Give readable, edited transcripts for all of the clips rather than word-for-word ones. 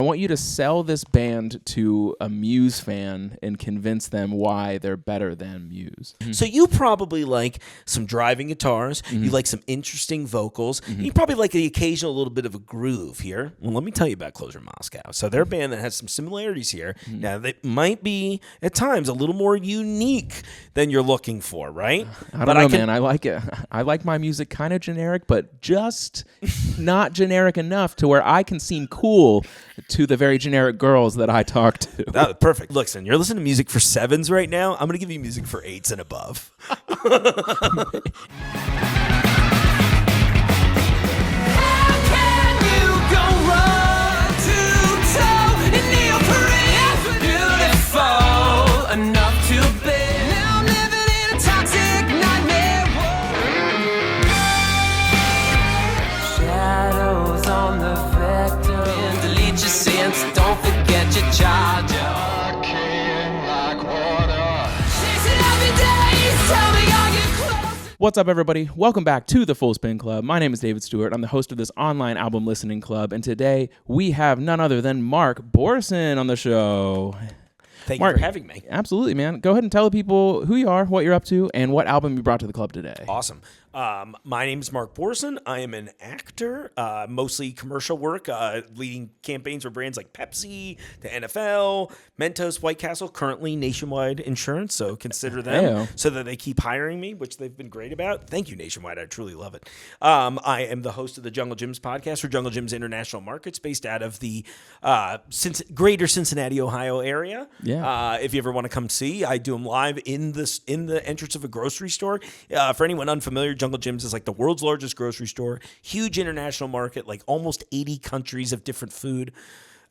want you to sell this band to a Muse fan and convince them why they're better than Muse. So you probably like some driving guitars. You like some interesting vocals. You probably like the occasional little bit of a groove here. Well, let me tell you about Closer Moscow. So they're a band that has some similarities here. Now, they might be, at times, a little more unique than you're looking for, right? I don't know, man. I like it. I like my music kind of generic, but just not generic enough to where I can seem cool to the very generic girls that I talk to. Perfect. Listen, you're listening to music for 7s right now. I'm going to give you music for 8s and above. Don't forget your charger. What's up, everybody? Welcome back to the Full Spin Club. My name is David Stewart. I'm the host of this online album listening club, and today we have none other than Mark Borison on the show. Thank Mark, you for having me. Absolutely, man. Go ahead and tell the people who you are, what you're up to, and what album you brought to the club today. Awesome. My name is Mark Borison. I am an actor, mostly commercial work, leading campaigns for brands like Pepsi, the NFL, Mentos, White Castle, currently Nationwide Insurance, so consider them so that they keep hiring me, which they've been great about. Thank you, Nationwide. I truly love it. I am the host of the Jungle Gyms podcast for Jungle Gyms International Markets, based out of the greater Cincinnati, Ohio area. Yeah. If you ever want to come see, I do them live in the entrance of a grocery store. For anyone unfamiliar, Jungle Gyms is like the world's largest grocery store, huge international market, like almost 80 countries of different food,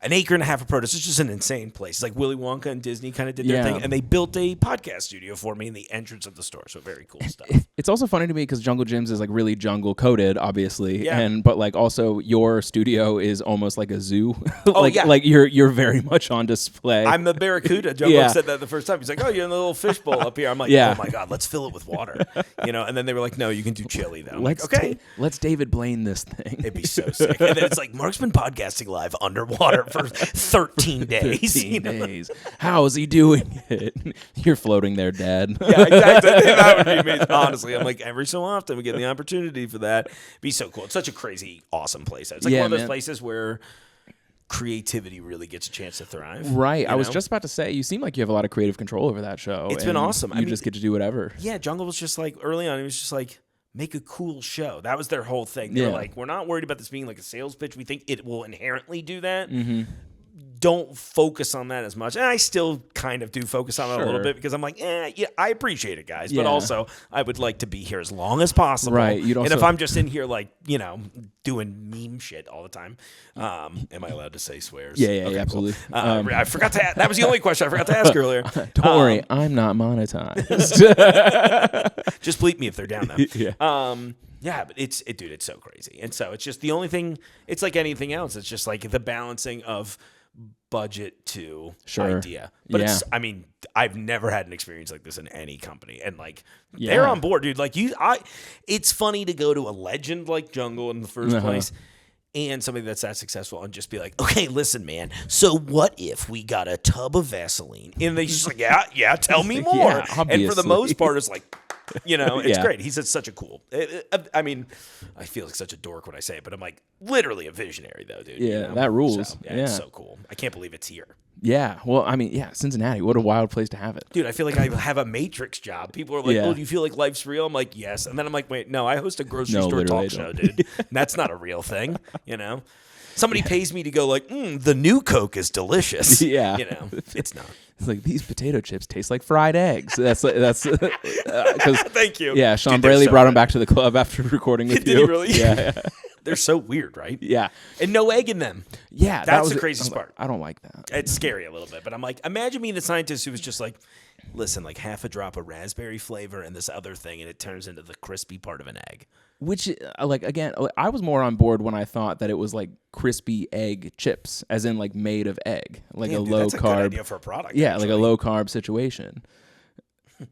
an acre and a half of produce. It's just an insane place. It's like Willy Wonka and Disney kind of did their thing, and they built a podcast studio for me in the entrance of the store. So very cool stuff. It's also funny to me because Jungle Gyms is like really jungle coded, obviously, yeah. But like also your studio is almost like a zoo. Oh, like, yeah. Like you're very much on display. I'm the Barracuda. Jungle said that the first time. He's like, "Oh, you're in the little fishbowl up here." I'm like, "Oh my god, let's fill it with water," And then they were like, "No, you can do chili though." Let's David Blaine this thing. It'd be so sick. And then it's like Mark's been podcasting live underwater for 13 days. 13 days. How is he doing it? You're floating there, Dad. Yeah, exactly. That would be amazing. Honestly, I'm like, every so often we get the opportunity for that. It'd be so cool. It's such a crazy, awesome place. It's like one of those places where creativity really gets a chance to thrive. Right. I was just about to say, you seem like you have a lot of creative control over that show. It's been awesome. You just get to do whatever. Yeah, Jungle was just like, early on, it was just like, make a cool show. That was their whole thing. They're like, we're not worried about this being like a sales pitch. We think it will inherently do that. Mm-hmm. Don't focus on that as much. And I still kind of do focus on it a little bit because I'm like, I appreciate it, guys. But also, I would like to be here as long as possible. Right. And if I'm just in here, like, doing meme shit all the time, am I allowed to say swears? Yeah, okay, absolutely. Cool. I forgot to that was the only question I forgot to ask earlier. Don't worry, I'm not monetized. Just bleep me if they're down, though. Yeah. But it's so crazy. And so it's just the only thing, it's like anything else. It's just like the balancing of budget to idea. But I've never had an experience like this in any company. And like they're on board, dude. Like it's funny to go to a legend like Jungle in the first place and somebody that's that successful and just be like, okay, listen, man, so what if we got a tub of Vaseline? And they just like, yeah, tell me more. And for the most part, it's like, it's great. He's such a cool. I feel like such a dork when I say it, but I'm like literally a visionary, though, dude. Yeah, that rules. So, it's so cool. I can't believe it's here. Yeah, well, Cincinnati, what a wild place to have it. Dude, I feel like I have a Matrix job. People are like, oh, do you feel like life's real? I'm like, yes. And then I'm like, wait, no, I host a grocery store talk show, dude. That's not a real thing, Somebody pays me to go like, the new Coke is delicious. Yeah. It's not. It's like, these potato chips taste like fried eggs. That's because thank you. Yeah, Sean Braley brought him back to the club after recording with you. Did he really? Yeah. They're so weird, right? Yeah. And no egg in them. Yeah. That's the craziest part. I don't like that. It's scary a little bit, but I'm like, imagine being the scientist who was just like, listen, like half a drop of raspberry flavor and this other thing, and it turns into the crispy part of an egg. Which, again, I was more on board when I thought that it was like crispy egg chips, as in like made of egg, like a low carb. That's a good idea for a product. Yeah, actually. Like a low carb situation.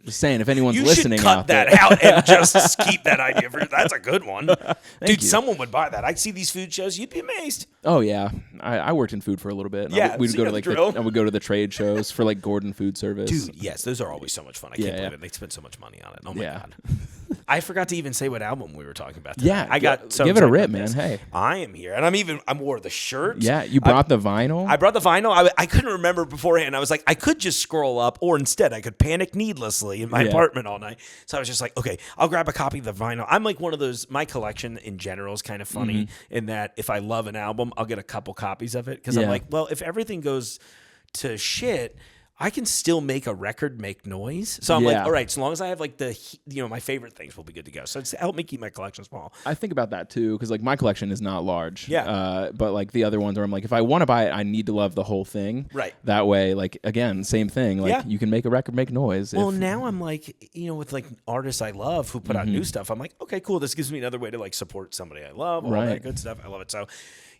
Just saying, if anyone's you listening should cut out there. that out and just keep that idea for that's a good one. Dude, you. someone would buy that. I'd see these food shows, you'd be amazed. Oh yeah, I worked in food for a little bit. Yeah, we'd so go you to know like I would go to the trade shows for like Gordon Food Service. Dude, yes, those are always so much fun. I can't believe it. They spend so much money on it. Oh my god. I forgot to even say what album we were talking about today. Yeah, I got so give it a rip, man. Hey, I am here, and I wore the shirt. Yeah, you brought the vinyl. I brought the vinyl. I couldn't remember beforehand. I was like, I could just scroll up, or instead, I could panic needlessly in my apartment all night. So I was just like, okay, I'll grab a copy of the vinyl. I'm like one of those. My collection in general is kind of funny in that if I love an album, I'll get a couple copies of it because I'm like, well, if everything goes to shit, I can still make a record make noise. So I'm like, all right, so long as I have like my favorite things will be good to go. So it's help me keep my collection small. I think about that too because like my collection is not large. Yeah. But like the other ones where I'm like, if I want to buy it, I need to love the whole thing. Right. That way, like again, same thing. Like you can make a record make noise. Well, now I'm like, with like artists I love who put out new stuff, I'm like, okay, cool. This gives me another way to like support somebody I love, all that good stuff. I love it. So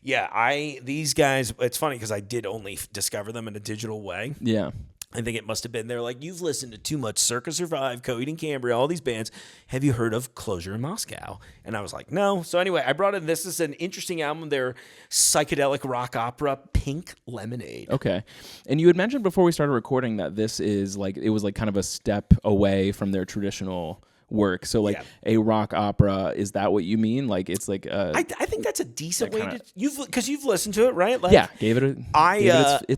yeah, these guys, it's funny because I did only discover them in a digital way. Yeah. I think it must have been they're like, you've listened to too much Circa Survive, Coheed and Cambria, all these bands. Have you heard of Closure in Moscow? And I was like, no. So anyway, I brought in this. This is an interesting album. They're psychedelic rock opera, Pink Lemonade. Okay. And you had mentioned before we started recording that this is like, it was like kind of a step away from their traditional work. So like a rock opera, is that what you mean? Like it's like I think that's a decent way to because you've listened to it, right? Like, gave it its I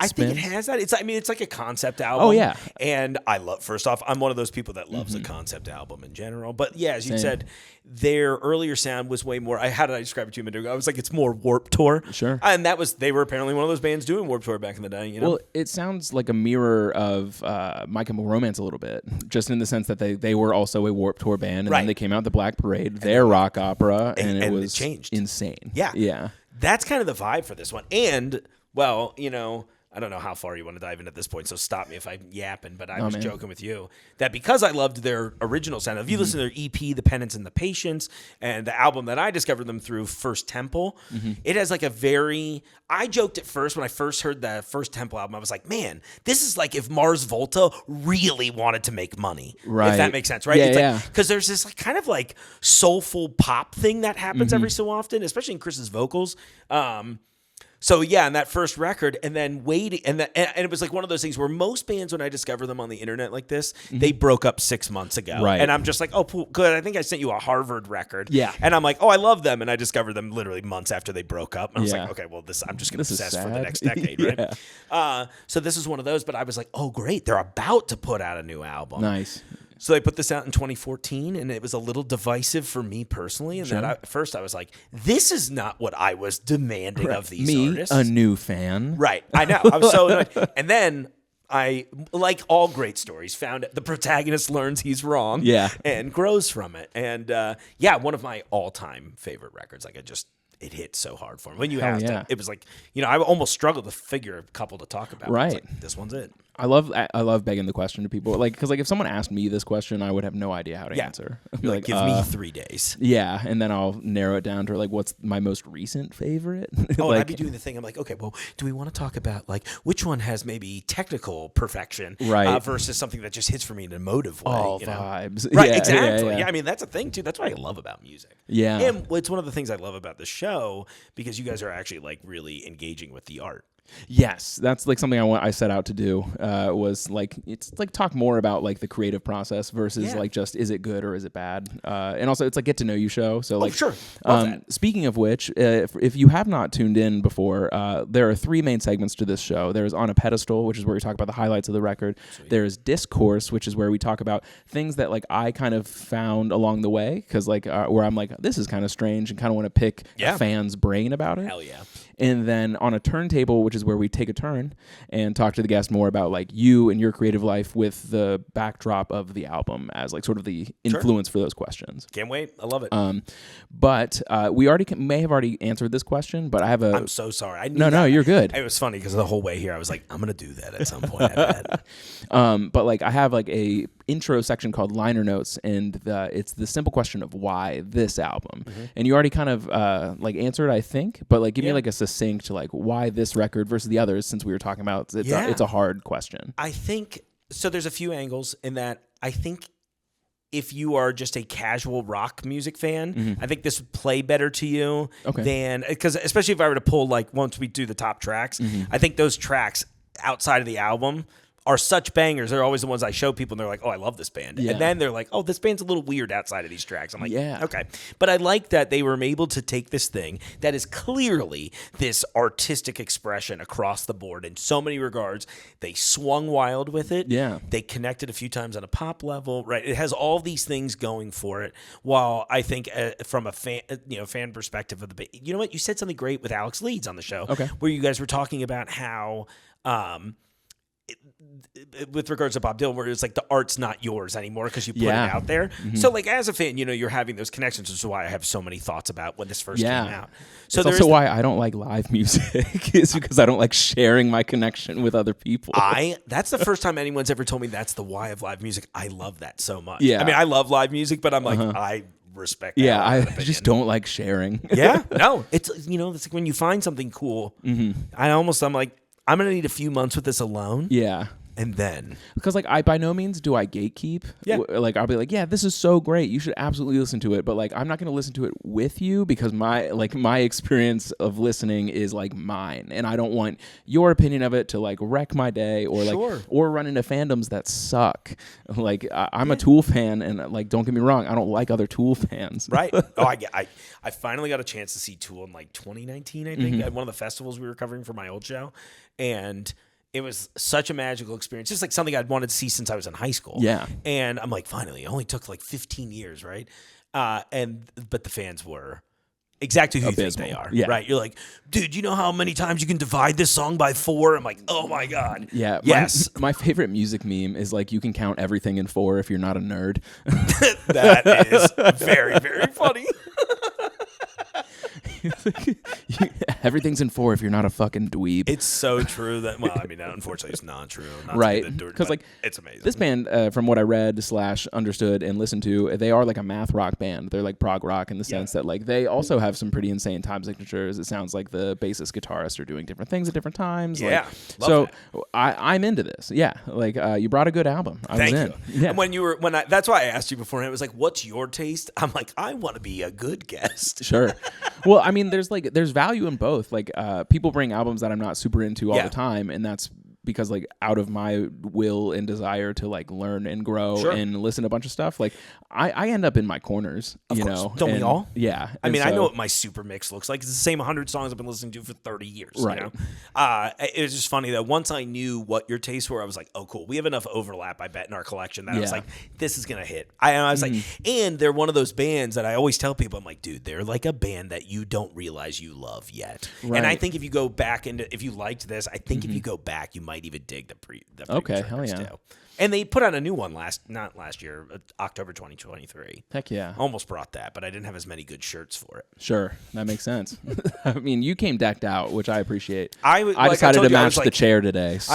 think it has that. It's like a concept album. Oh yeah. And I love, first off, I'm one of those people that loves a concept album in general. But yeah, as you said, their earlier sound was way more, how did I describe it to you a minute ago? I was like, it's more Warped Tour. Sure. And they were apparently one of those bands doing Warped Tour back in the day, you know? Well, it sounds like a mirror of My Chemical Romance a little bit, just in the sense that they were also a Warped Tour band, and then they came out the Black Parade, their rock opera, and it was changed. Insane. Yeah. Yeah. That's kind of the vibe for this one. And, well, I don't know how far you want to dive in at this point, so stop me if I'm yapping, but I was joking with you that because I loved their original sound, if you listen to their EP, The Penance and the Patience, and the album that I discovered them through, First Temple, it has like I joked at first when I first heard the First Temple album, I was like, man, this is like if Mars Volta really wanted to make money, if that makes sense, right? Yeah, because there's this like kind of like soulful pop thing that happens every so often, especially in Chris's vocals. So yeah, on that first record, and then waiting, and it was like one of those things where most bands, when I discover them on the internet like this, they broke up 6 months ago, right? And I'm just like, oh, good. I think I sent you a Harvard record, yeah. And I'm like, oh, I love them, and I discovered them literally months after they broke up, and I was like, okay, well, I'm just gonna obsess for the next decade, right? So this is one of those, but I was like, oh, great, they're about to put out a new album, nice. So they put this out in 2014, and it was a little divisive for me personally. And at first I was like, this is not what I was demanding of these artists. A new fan. Right. I know. I was so annoyed. And then I, like all great stories, found the protagonist learns he's wrong and grows from it. And one of my all-time favorite records. Like it hit so hard for me. When you asked it, it was like, I almost struggled to figure a couple to talk about. Right. Like, this one's it. I love begging the question to people, like, because like if someone asked me this question, I would have no idea how to answer. Like, give me 3 days. Yeah, and then I'll narrow it down to like what's my most recent favorite. And I'd be doing the thing. I'm like, okay, well, do we want to talk about like which one has maybe technical perfection, versus something that just hits for me in an emotive way? All vibes, right? Exactly. Yeah, I mean that's a thing too. That's what I love about music. Yeah, and it's one of the things I love about the show because you guys are actually like really engaging with the art. Yes, that's like something I set out to do. Was like it's like talk more about like the creative process versus like just is it good or is it bad, and also it's like get to know you show. So like sure. Speaking of which, if you have not tuned in before, there are 3 main segments to this show. There's On a Pedestal, which is where we talk about the highlights of the record. Sweet. There's Discourse, which is where we talk about things that like I kind of found along the way because like where I'm like this is kind of strange and kind of want to pick a fan's brain about it. Hell yeah. And then On a Turntable, which is where we take a turn and talk to the guest more about like you and your creative life with the backdrop of the album as like sort of the influence for those questions. Can't wait. I love it. But we may have already answered this question, but I'm so sorry. No, you're good. It was funny because the whole way here I was like, I'm going to do that at some point. I bet. But like I have like a intro section called liner notes, and it's the simple question of why this album. And you already kind of like answered, I think, but like give me like a succinct like why this record versus the others, since we were talking about it's a hard question. I think So there's a few angles in that. I think if you are just a casual rock music fan, I think this would play better to you than, because especially if I were to pull, like, once we do the top tracks, I think those tracks outside of the album are such bangers. They're always the ones I show people, and they're like, oh, I love this band. Yeah. And then they're like, oh, this band's a little weird outside of these tracks. I'm like, okay. But I like that they were able to take this thing that is clearly this artistic expression across the board in so many regards. They swung wild with it. Yeah. They connected a few times on a pop level, right? It has all these things going for it. While I think from a fan perspective of the band, you know what? You said something great with Alex Leeds on the show, where you guys were talking about how, with regards to Bob Dylan, where it's like the art's not yours anymore because you put it out there. So, like, as a fan, you're having those connections, which is why I have so many thoughts about when this first came out. So that's also why I don't like live music, is because I don't like sharing my connection with other people. That's the first time anyone's ever told me that's the why of live music. I love that so much. Yeah. I mean, I love live music, but I'm like, I respect that. Yeah, I just don't like sharing. No. It's, it's like when you find something cool, I'm like, I'm going to need a few months with this alone. Yeah. And then, because like I by no means do I gatekeep. Like I'll be like, yeah, this is so great, you should absolutely listen to it. But like I'm not going to listen to it with you because my experience of listening is like mine, and I don't want your opinion of it to like wreck my day or or run into fandoms that suck. Like I'm a Tool fan, and like don't get me wrong, I don't like other Tool fans. Right? Oh, I finally got a chance to see Tool in like 2019, I think, at one of the festivals we were covering for my old show, and it was such a magical experience, just like something I'd wanted to see since I was in high school. Yeah. And I'm like, finally, it only took like 15 years, right? But the fans were exactly who you think they are, right? You're like, dude, you know how many times you can divide this song by 4? I'm like, oh my God. Yeah. Yes. My favorite music meme is like, you can count everything in 4 if you're not a nerd. That is very, very funny. Everything's in 4 if you're not a fucking dweeb. It's so true that, well, I mean, unfortunately, it's not true. Right. Because like it's amazing. This band, from what I read / understood and listened to, they are like a math rock band. They're like prog rock in the sense that like they also have some pretty insane time signatures. It sounds like the bassist guitarists are doing different things at different times. Yeah. Like, so I'm into this. Yeah. Like you brought a good album. Thank was in. you. Yeah. And that's why I asked you beforehand. It was like, what's your taste? I'm like, I want to be a good guest. Sure. Well, I mean, there's value in both. Like people bring albums that I'm not super into all the time, and that's because like out of my will and desire to like learn and grow and listen to a bunch of stuff, like I end up in my corners, of course. Don't we all? Yeah. I mean, I know what my super mix looks like. It's the same 100 songs I've been listening to for 30 years. Right. You know? It was just funny that once I knew what your tastes were, I was like, oh, cool. We have enough overlap, I bet, in our collection that I was like, this is going to hit. I was like, and they're one of those bands that I always tell people, I'm like, dude, they're like a band that you don't realize you love yet. Right. And I think if you go back if you liked this, I think if you go back, you might even dig the okay, hell yeah. Too. And they put out a new one not last year, October 2023. Heck yeah. Almost brought that, but I didn't have as many good shirts for it. Sure, that makes sense. I mean, you came decked out, which I appreciate. I decided to match the chair today. So.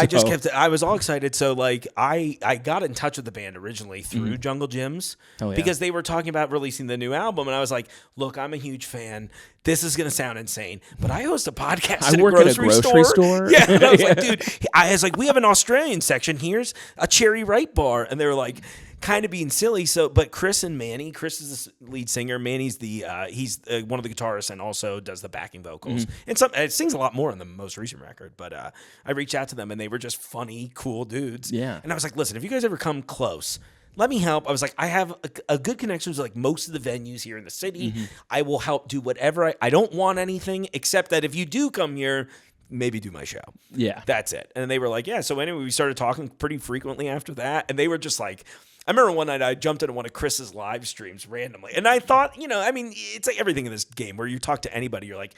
I was all excited. So like I got in touch with the band originally through Jungle Gyms because they were talking about releasing the new album, and I was like, look, I'm a huge fan. This is going to sound insane, but I host a podcast at a grocery store. Yeah, and I was like, dude, I was like, we have an Australian section. Here's a Cherry Ripe bar. And they were like, kind of being silly. So, but Chris and Manny, Chris is the lead singer. Manny's he's one of the guitarists and also does the backing vocals. And it sings a lot more on the most recent record. But I reached out to them and they were just funny, cool dudes. Yeah. And I was like, listen, if you guys ever come close, let me help. I was like, I have a good connection with like most of the venues here in the city. I will help do whatever. I don't want anything except that if you do come here, maybe do my show. Yeah. That's it. And they were like, yeah. So anyway, we started talking pretty frequently after that. And they were just like, I remember one night I jumped into one of Chris's live streams randomly. And I thought, I mean, it's like everything in this game where you talk to anybody, you're like,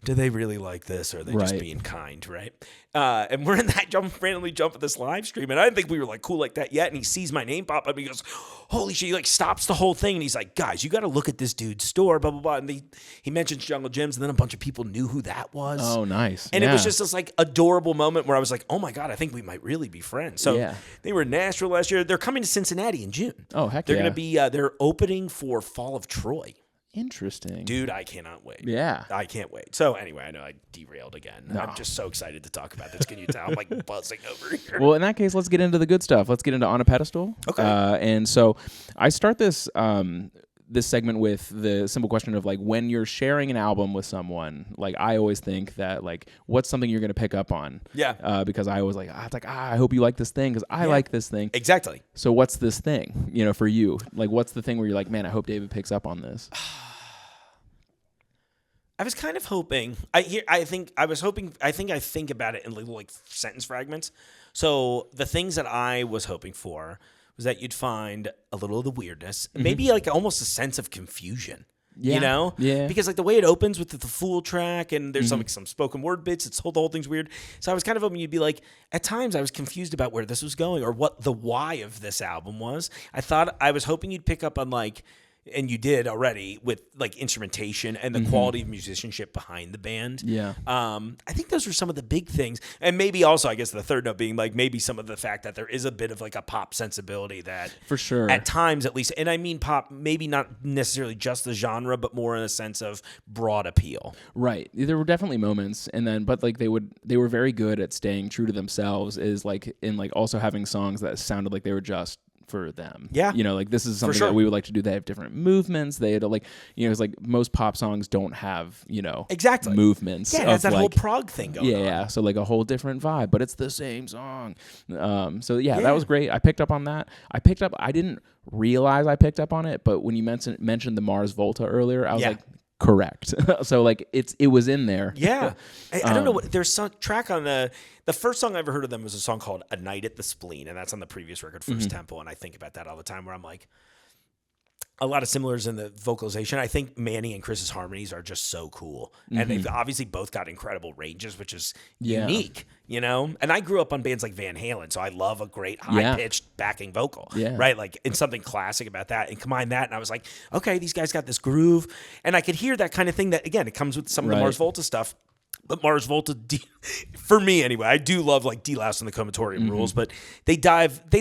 do they really like this or are they just being kind, right? And we're in that randomly jump at this live stream, and I didn't think we were like cool like that yet. And he sees my name pop up, and he goes, "Holy shit!" He like stops the whole thing, and he's like, "Guys, you got to look at this dude's store." Blah blah blah. And he mentions Jungle Gyms, and then a bunch of people knew who that was. Oh, nice! And it was just this like adorable moment where I was like, "Oh my god, I think we might really be friends." So they were in Nashville last year. They're coming to Cincinnati in June. Oh heck, they're going to be they're opening for Fall of Troy. Interesting. Dude, I cannot wait. Yeah. I can't wait. So anyway, I know I derailed again. No. I'm just so excited to talk about this. Can you tell? I'm like buzzing over here. Well, in that case, let's get into the good stuff. Let's get into On a Pedestal. Okay. And so I start this this segment with the simple question of like, when you're sharing an album with someone, like I always think that like, what's something you're going to pick up on? Yeah. Because I always like, it's like, I hope you like this thing because I like this thing. Exactly. So what's this thing, for you? Like, what's the thing where you're like, man, I hope David picks up on this? I was kind of hoping. I think I think about it in little like sentence fragments. So the things that I was hoping for was that you'd find a little of the weirdness, maybe like almost a sense of confusion. Yeah. Yeah. Because like the way it opens with the Fool track and there's some spoken word bits, the whole thing's weird. So I was kind of hoping you'd be like, at times I was confused about where this was going or what the why of this album was. I was hoping you'd pick up on like, and you did already with like instrumentation and the quality of musicianship behind the band. Yeah. I think those are some of the big things. And maybe also, I guess the third note being like maybe some of the fact that there is a bit of like a pop sensibility that for sure at times at least, and I mean pop, maybe not necessarily just the genre, but more in a sense of broad appeal. Right. There were definitely moments but like they were very good at staying true to themselves is like in like also having songs that sounded like they were just for them. Yeah. Like this is something that we would like to do. They have different movements. They had like, it's like most pop songs don't have, exactly movements. Yeah, it's that whole prog thing going on. Yeah. So like a whole different vibe, but it's the same song. So that was great. I picked up on that. I didn't realize I picked up on it, but when you mentioned the Mars Volta earlier, I was like, correct. So like it was in there. Yeah. I don't know what there's some track on the first song I ever heard of them was a song called A Night at the Spleen, and that's on the previous record, First Temple, and I think about that all the time where I'm like, a lot of similars in the vocalization. I think Manny and Chris's harmonies are just so cool. And they've obviously both got incredible ranges, which is unique, And I grew up on bands like Van Halen, so I love a great high-pitched backing vocal, right? Like, it's something classic about that. And combine that, and I was like, okay, these guys got this groove. And I could hear that kind of thing that, again, it comes with some of the Mars Volta stuff. But Mars Volta, for me anyway, I do love like D-Louse and the Comatorium Rules, but they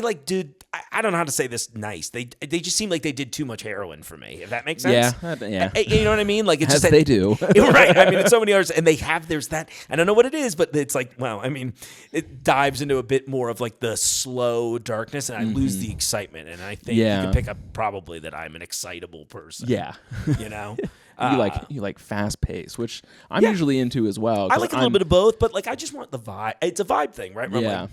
like did, I don't know how to say this nice. They just seem like they did too much heroin for me, if that makes sense. Yeah. You know what I mean? Like it's As just they do. Right. I mean, it's so many artists, and there's that, I don't know what it is, but it's like, well, I mean, it dives into a bit more of like the slow darkness, and I lose the excitement, and I think you can pick up probably that I'm an excitable person. Yeah. You like fast pace, which I'm usually into as well. I like a little bit of both, but like I just want the vibe. It's a vibe thing, right? Where I'm like,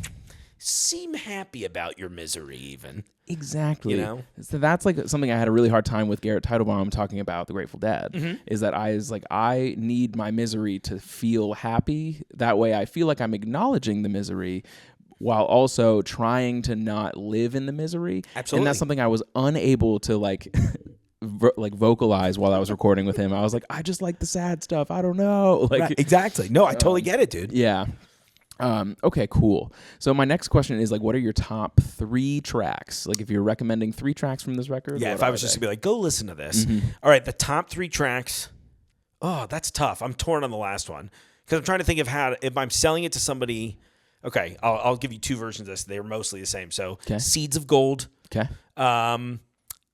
seem happy about your misery, even. Exactly. So that's like something I had a really hard time with Garrett Teitelbaum talking about the Grateful Dead. Is that I was like, I need my misery to feel happy. That way, I feel like I'm acknowledging the misery, while also trying to not live in the misery. Absolutely. And that's something I was unable to like vocalize while I was recording with him. I was like, I just like the sad stuff. I don't know. Like right, exactly. No, I totally get it, dude. Yeah. Okay, cool. So my next question is like, what are your top 3 tracks? Like if you're recommending 3 tracks from this record? Yeah, if I was just to be like, go listen to this. All right, the top 3 tracks. Oh, that's tough. I'm torn on the last one because I'm trying to think of if I'm selling it to somebody. Okay, I'll give you 2 versions of this. They're mostly the same. So Seeds of Gold. Okay.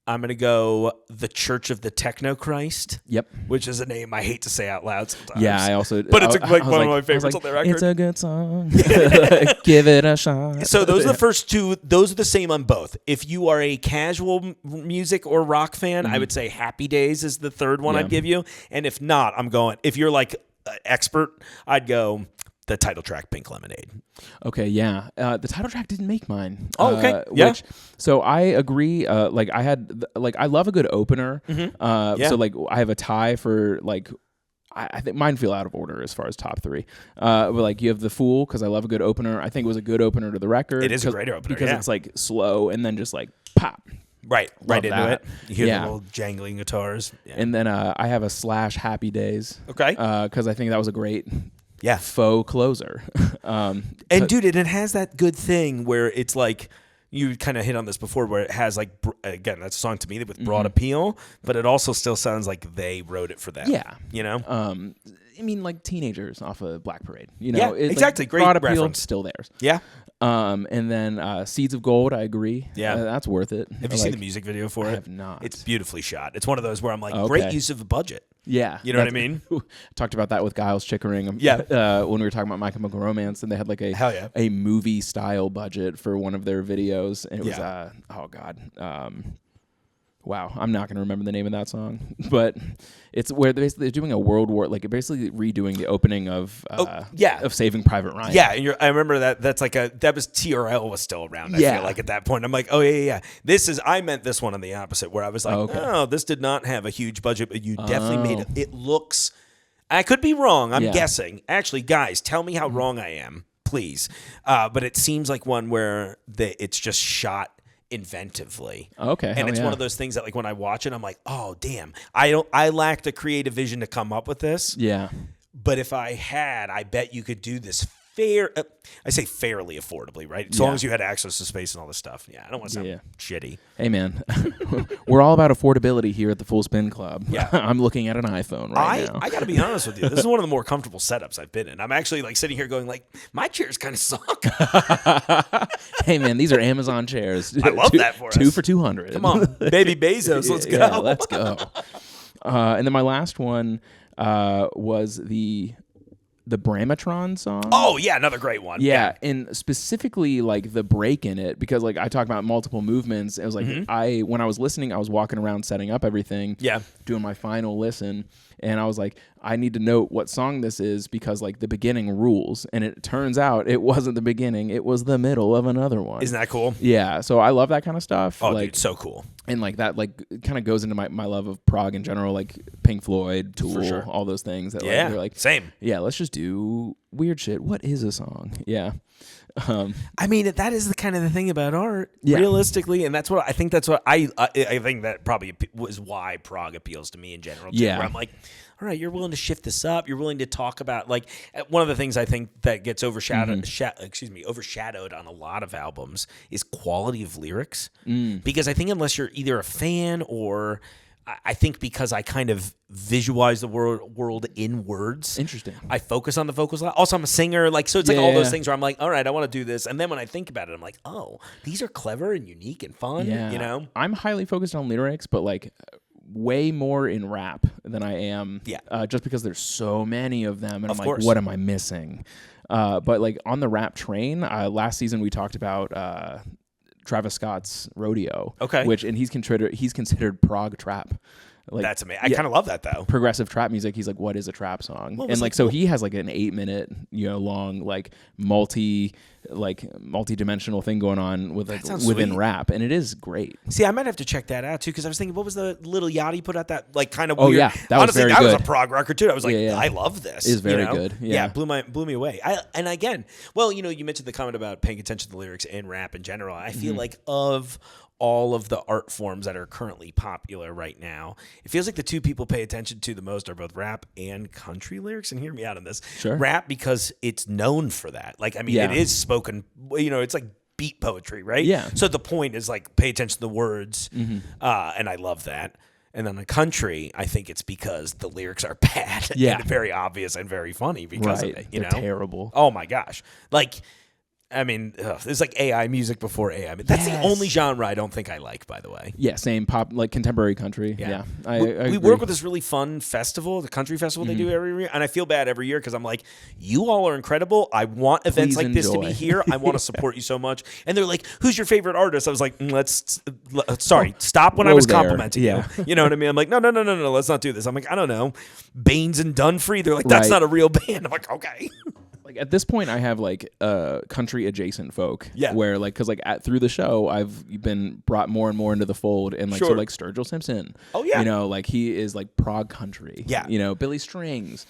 I'm going to go The Church of the Techno-Christ. Yep. Which is a name I hate to say out loud sometimes. Yeah, I also... But it's one of my favorites on the record. It's a good song. Give it a shot. So those are the first 2. Those are the same on both. If you are a casual music or rock fan, I would say Happy Days is the third one I'd give you. And if not, if you're like expert, I'd go... the title track, Pink Lemonade. Okay, yeah. The title track didn't make mine. Oh, okay. Yeah. So I agree. I love a good opener. So like I have a tie for like, I think mine feel out of order as far as top 3. But like you have The Fool, because I love a good opener. I think it was a good opener to the record. It is a great opener. Because it's like slow and then just like pop. Right into that. it. You hear the little jangling guitars. Yeah. And then I have a / Happy Days. Okay. Because I think that was a great... Yeah, faux closer. Dude, it has that good thing where it's like you kind of hit on this before, where it has like again, that's a song to me with broad appeal, but it also still sounds like they wrote it for them. Yeah, I mean, like Teenagers off of Black Parade. Yeah, exactly. Like, great broad appeal, reference. still theirs. Yeah. And then Seeds of Gold, I agree. Yeah. That's worth it. Have you seen the music video for it? I have not. It's beautifully shot. It's one of those where I'm like, great use of a budget. Yeah. You know what I mean? Talked about that with Giles Chickering. When we were talking about My Chemical Romance, and they had like a movie style budget for one of their videos. And it was, oh God. Wow, I'm not going to remember the name of that song, but it's where they're doing a World War, like basically redoing the opening of Saving Private Ryan. Yeah, and I remember that. That was TRL was still around. I feel like at that point, I'm like, oh yeah. I meant this one on the opposite, where I was like, oh, this did not have a huge budget, but you definitely made it. It looks. I could be wrong. I'm guessing. Actually, guys, tell me how wrong I am, please. But it seems like one where it's just shot inventively. Okay. And it's one of those things that like when I watch it, I'm like, oh damn, I lack the creative vision to come up with this. Yeah. But if I had, I bet you could do this I say fairly affordably, right? As long as you had access to space and all this stuff. Yeah, I don't want to sound shitty. Hey man, we're all about affordability here at the Full Spin Club. Yeah. I'm looking at an iPhone right now. I got to be honest with you. This is one of the more comfortable setups I've been in. I'm actually like sitting here going like, my chairs kind of suck. Hey man, these are Amazon chairs. I love that for us. 2 for $200. Come on, baby Bezos, let's go. Yeah, let's go. And then my last one was the Bramatron song. Oh yeah, another great one. Yeah, and specifically like the break in it, because like I talk about multiple movements. It was like when I was listening, I was walking around setting up everything. Yeah, doing my final listen, and I was like, I need to note what song this is because like the beginning rules. And it turns out it wasn't the beginning; it was the middle of another one. Isn't that cool? Yeah, so I love that kind of stuff. Oh, like, dude, so cool. And like that, like kind of goes into my love of prog in general, like Pink Floyd, Tool, all those things. That like, you're like, same. Yeah, let's just do weird shit. What is a song? Yeah. I mean, that is the kind of the thing about art, realistically, and that's what I think. That's what I think that probably was why prog appeals to me in general. Too, where I'm like, all right, you're willing to shift this up. You're willing to talk about like one of the things I think that gets overshadowed on a lot of albums is quality of lyrics. Because I think unless you're either a fan or I think because I kind of visualize the world in words. Interesting. I focus on the vocals a lot. Also, I'm a singer. Like, so it's like all those things where I'm like, all right, I want to do this. And then when I think about it, I'm like, oh, these are clever and unique and fun. Yeah. You know? I'm highly focused on lyrics, but like way more in rap than I am. Yeah. Just because there's so many of them. And I'm like, what am I missing? But like on the rap train, last season we talked about Travis Scott's Rodeo. Okay. He's considered prog trap. Like, that's amazing. I kind of love that though. Progressive trap music. He's like, what is a trap song? And like, so he has like an 8-minute, long, like multi-dimensional thing going on with like within sweet. Rap, and it is great. See, I might have to check that out too, because I was thinking, what was the Lil Yachty put out that like kind of weird? Oh yeah, that was very good. That was a prog record too. I was like, I love this. It's very good. Yeah, blew me away. And again, well, you mentioned the comment about paying attention to the lyrics in rap in general. I feel like of all of the art forms that are currently popular right now, it feels like the two people pay attention to the most are both rap and country lyrics. And hear me out on this. Sure. Rap, because it's known for that. Like, I mean, it is spoken, it's like beat poetry, right? Yeah. So the point is like, pay attention to the words. And I love that. And then the country, I think it's because the lyrics are bad and very obvious and very funny because of it. They're terrible. Oh my gosh. Like, I mean, it's like AI music before AI. I mean, that's the only genre I don't think I like, by the way. Yeah, same pop, like contemporary country. Yeah. We work with this really fun festival, the country festival they do every year, and I feel bad every year because I'm like, you all are incredible. I want events like this to be here. I want to support you so much. And they're like, who's your favorite artist? I was like, stop when I was complimenting you. You know what I mean? I'm like, no, let's not do this. I'm like, I don't know, Baines and Dunphy. They're like, that's not a real band. I'm like, okay. Like at this point, I have like country adjacent folk. Yeah. Where like, because like through the show, I've been brought more and more into the fold, and like so like Sturgill Simpson. Oh yeah. Like he is like prog country. Yeah. Billy Strings.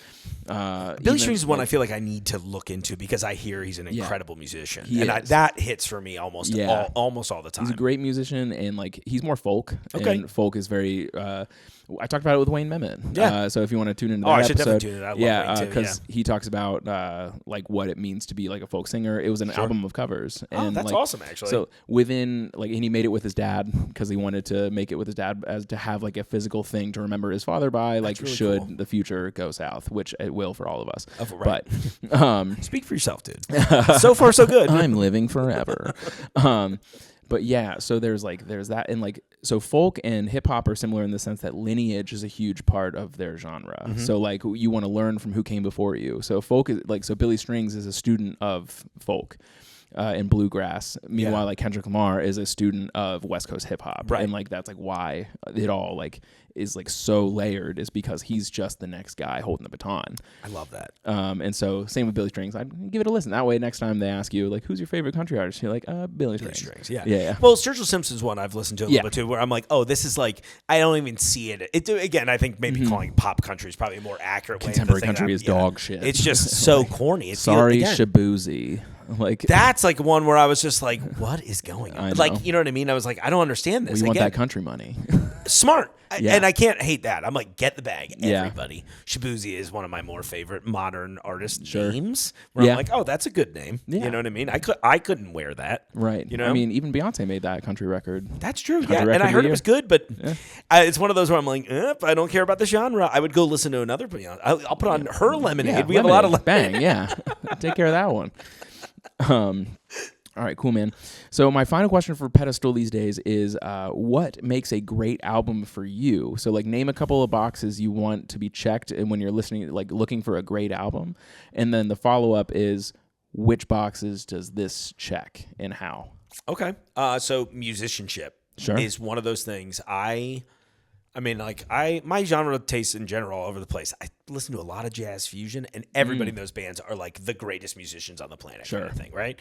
Billy Strings is one I feel like I need to look into because I hear he's an incredible musician, that hits for me almost all the time. He's a great musician, and like he's more folk. Okay. And folk is very. I talked about it with Wayne Memmott. Yeah. So if you want to tune into that I episode, should definitely tune it out. Because he talks about like what it means to be like a folk singer. It was an album of covers. And that's like, awesome, actually. So within like, and he made it with his dad because he wanted to make it with his dad as to have like a physical thing to remember his father by, like really should cool. the future go south, which it will for all of us. Right. But speak for yourself, dude. So far, so good. I'm living forever. But yeah, so there's that, and like, so folk and hip hop are similar in the sense that lineage is a huge part of their genre. Mm-hmm. So like, you want to learn from who came before you. So folk is like, so Billy Strings is a student of folk and bluegrass. Meanwhile, like Kendrick Lamar is a student of West Coast hip hop, right? And like that's like why it all like is like so layered, is because he's just the next guy holding the baton. I love that. And so same with Billy Strings. I'd give it a listen. That way, next time they ask you like, who's your favorite country artist, you're like, Billy Strings. Yeah. Well, Sturgill Simpson's one I've listened to a little bit too, where I'm like, oh, this is like, I don't even see it. Again, I think maybe calling pop country is probably a more accurate way. Contemporary country is dog shit. It's just so corny. It's sorry, Shabuzi. Like that's like one where I was just like, what is going on? Like, you know what I mean? I was like, I don't understand this. We want that country money. Smart. And I can't hate that. I'm like, get the bag, everybody. Shabuzi is one of my more favorite modern artist names. Where I'm like, oh, that's a good name. You know what I mean? I couldn't wear that. Right. You know? I mean, even Beyonce made that country record. That's true. And I heard it was good, but it's one of those where I'm like, I don't care about the genre. I would go listen to another Beyonce. I'll put on her Lemonade. Yeah, we have a lot of Bang, yeah. Take care of that one. All right, cool, man. So my final question for Pedestal these days is, what makes a great album for you? So like, name a couple of boxes you want to be checked, and when you're listening, like looking for a great album, and then the follow up is, which boxes does this check and how? Okay. So musicianship is one of those things. I mean, like my genre tastes in general all over the place. I listen to a lot of jazz fusion, and everybody in those bands are like the greatest musicians on the planet, kind of thing, right?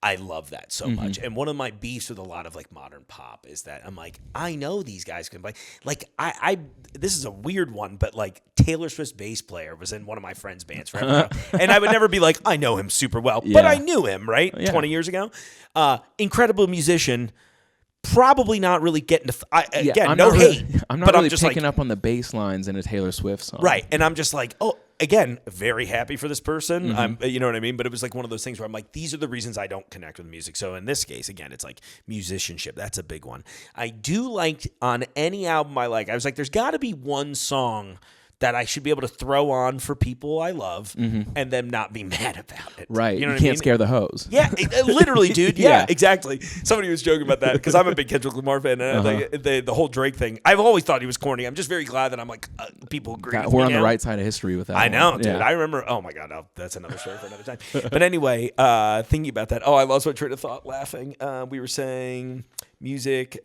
I love that so much. And one of my beefs with a lot of like modern pop is that I'm like, I know these guys can play. Like I this is a weird one, but like Taylor Swift's bass player was in one of my friend's bands forever ago. And I would never be like, I know him super well, but I knew him, right? 20 years ago. Incredible musician. Probably not really getting to no hate. I'm not really picking up on the bass lines in a Taylor Swift song. Right. And I'm just like, oh, again, very happy for this person. You know what I mean? But it was like one of those things where I'm like, these are the reasons I don't connect with music. So in this case, again, it's like musicianship. That's a big one. I do like, on any album I like, I was like, there's got to be one song that I should be able to throw on for people I love and them not be mad about it. Right. You know what I mean? Scare the hose. Yeah, literally, dude. Yeah, exactly. Somebody was joking about that because I'm a big Kendrick Lamar fan. And the whole Drake thing, I've always thought he was corny. I'm just very glad that I'm like, people agree with me we're on the right side of history with that. I know, dude. I remember, oh my God, that's another story for another time. But anyway, thinking about that, I lost my train of thought laughing. We were saying music,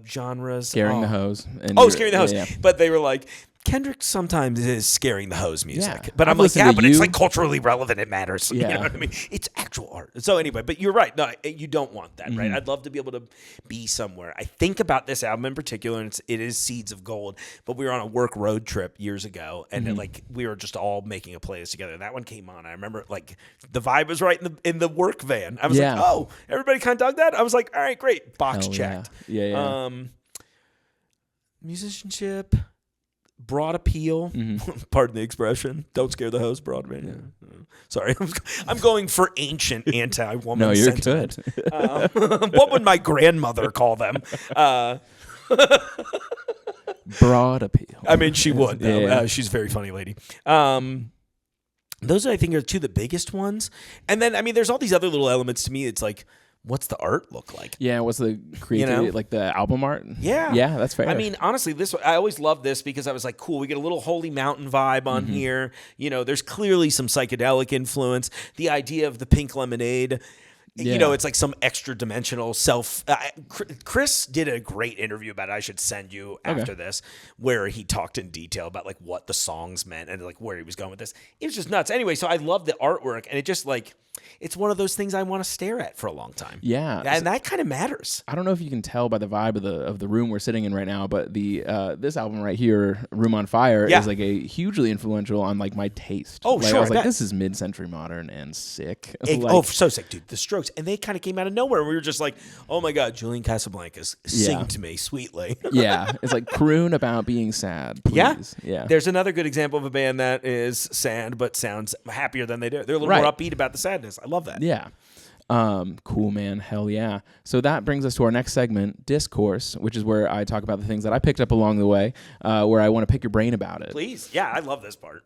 genres. Scaring the hose. Scaring the hose. Yeah. But they were like, Kendrick sometimes is scaring the hose music. But I'm like, but it's like culturally relevant. It matters. You know what I mean? It's actual art. So anyway, but you're right. No, you don't want that, right? I'd love to be able to be somewhere. I think about this album in particular, and it is Seeds of Gold, but we were on a work road trip years ago, and then, like, we were just all making a playlist together, and that one came on. I remember, like, the vibe was right in the work van. I was like, oh, everybody kind of dug that? I was like, all right, great. Box checked. Yeah. Musicianship. Broad appeal, pardon the expression. Don't scare the hose, broad man. Yeah. Sorry, I'm going for ancient anti-woman. No, you're sentiment. good. What would my grandmother call them? Broad appeal. I mean, she would. She's a very funny lady. Those, I think, are two of the biggest ones. And then, I mean, there's all these other little elements to me. It's like, what's the art look like? Yeah, what's the creativity, like the album art? Yeah. Yeah, that's fair. I mean, honestly, I always loved this because I was like, cool, we get a little Holy Mountain vibe on here. You know, there's clearly some psychedelic influence. The idea of the pink lemonade, you know, it's like some extra dimensional self. Chris did a great interview about it. I should send you after this, where he talked in detail about like what the songs meant and like where he was going with this. It was just nuts. Anyway, so I love the artwork, and it just like, it's one of those things I want to stare at for a long time. Yeah. And that kind of matters. I don't know if you can tell by the vibe of the room we're sitting in right now, but the this album right here, Room on Fire, is like a hugely influential on like my taste. Oh, like, sure. I was like, this is mid-century modern and sick. So sick, dude. The Strokes. jokes, and they kind of came out of nowhere. We were just like, oh my God, Julian Casablancas, sing to me sweetly. Yeah, it's like croon about being sad, please. Yeah. There's another good example of a band that is sad but sounds happier than they do. They're a little more upbeat about the sadness. I love that. Yeah. Cool, man. Hell yeah. So that brings us to our next segment, Discourse, which is where I talk about the things that I picked up along the way, where I want to pick your brain about it. Please. Yeah, I love this part.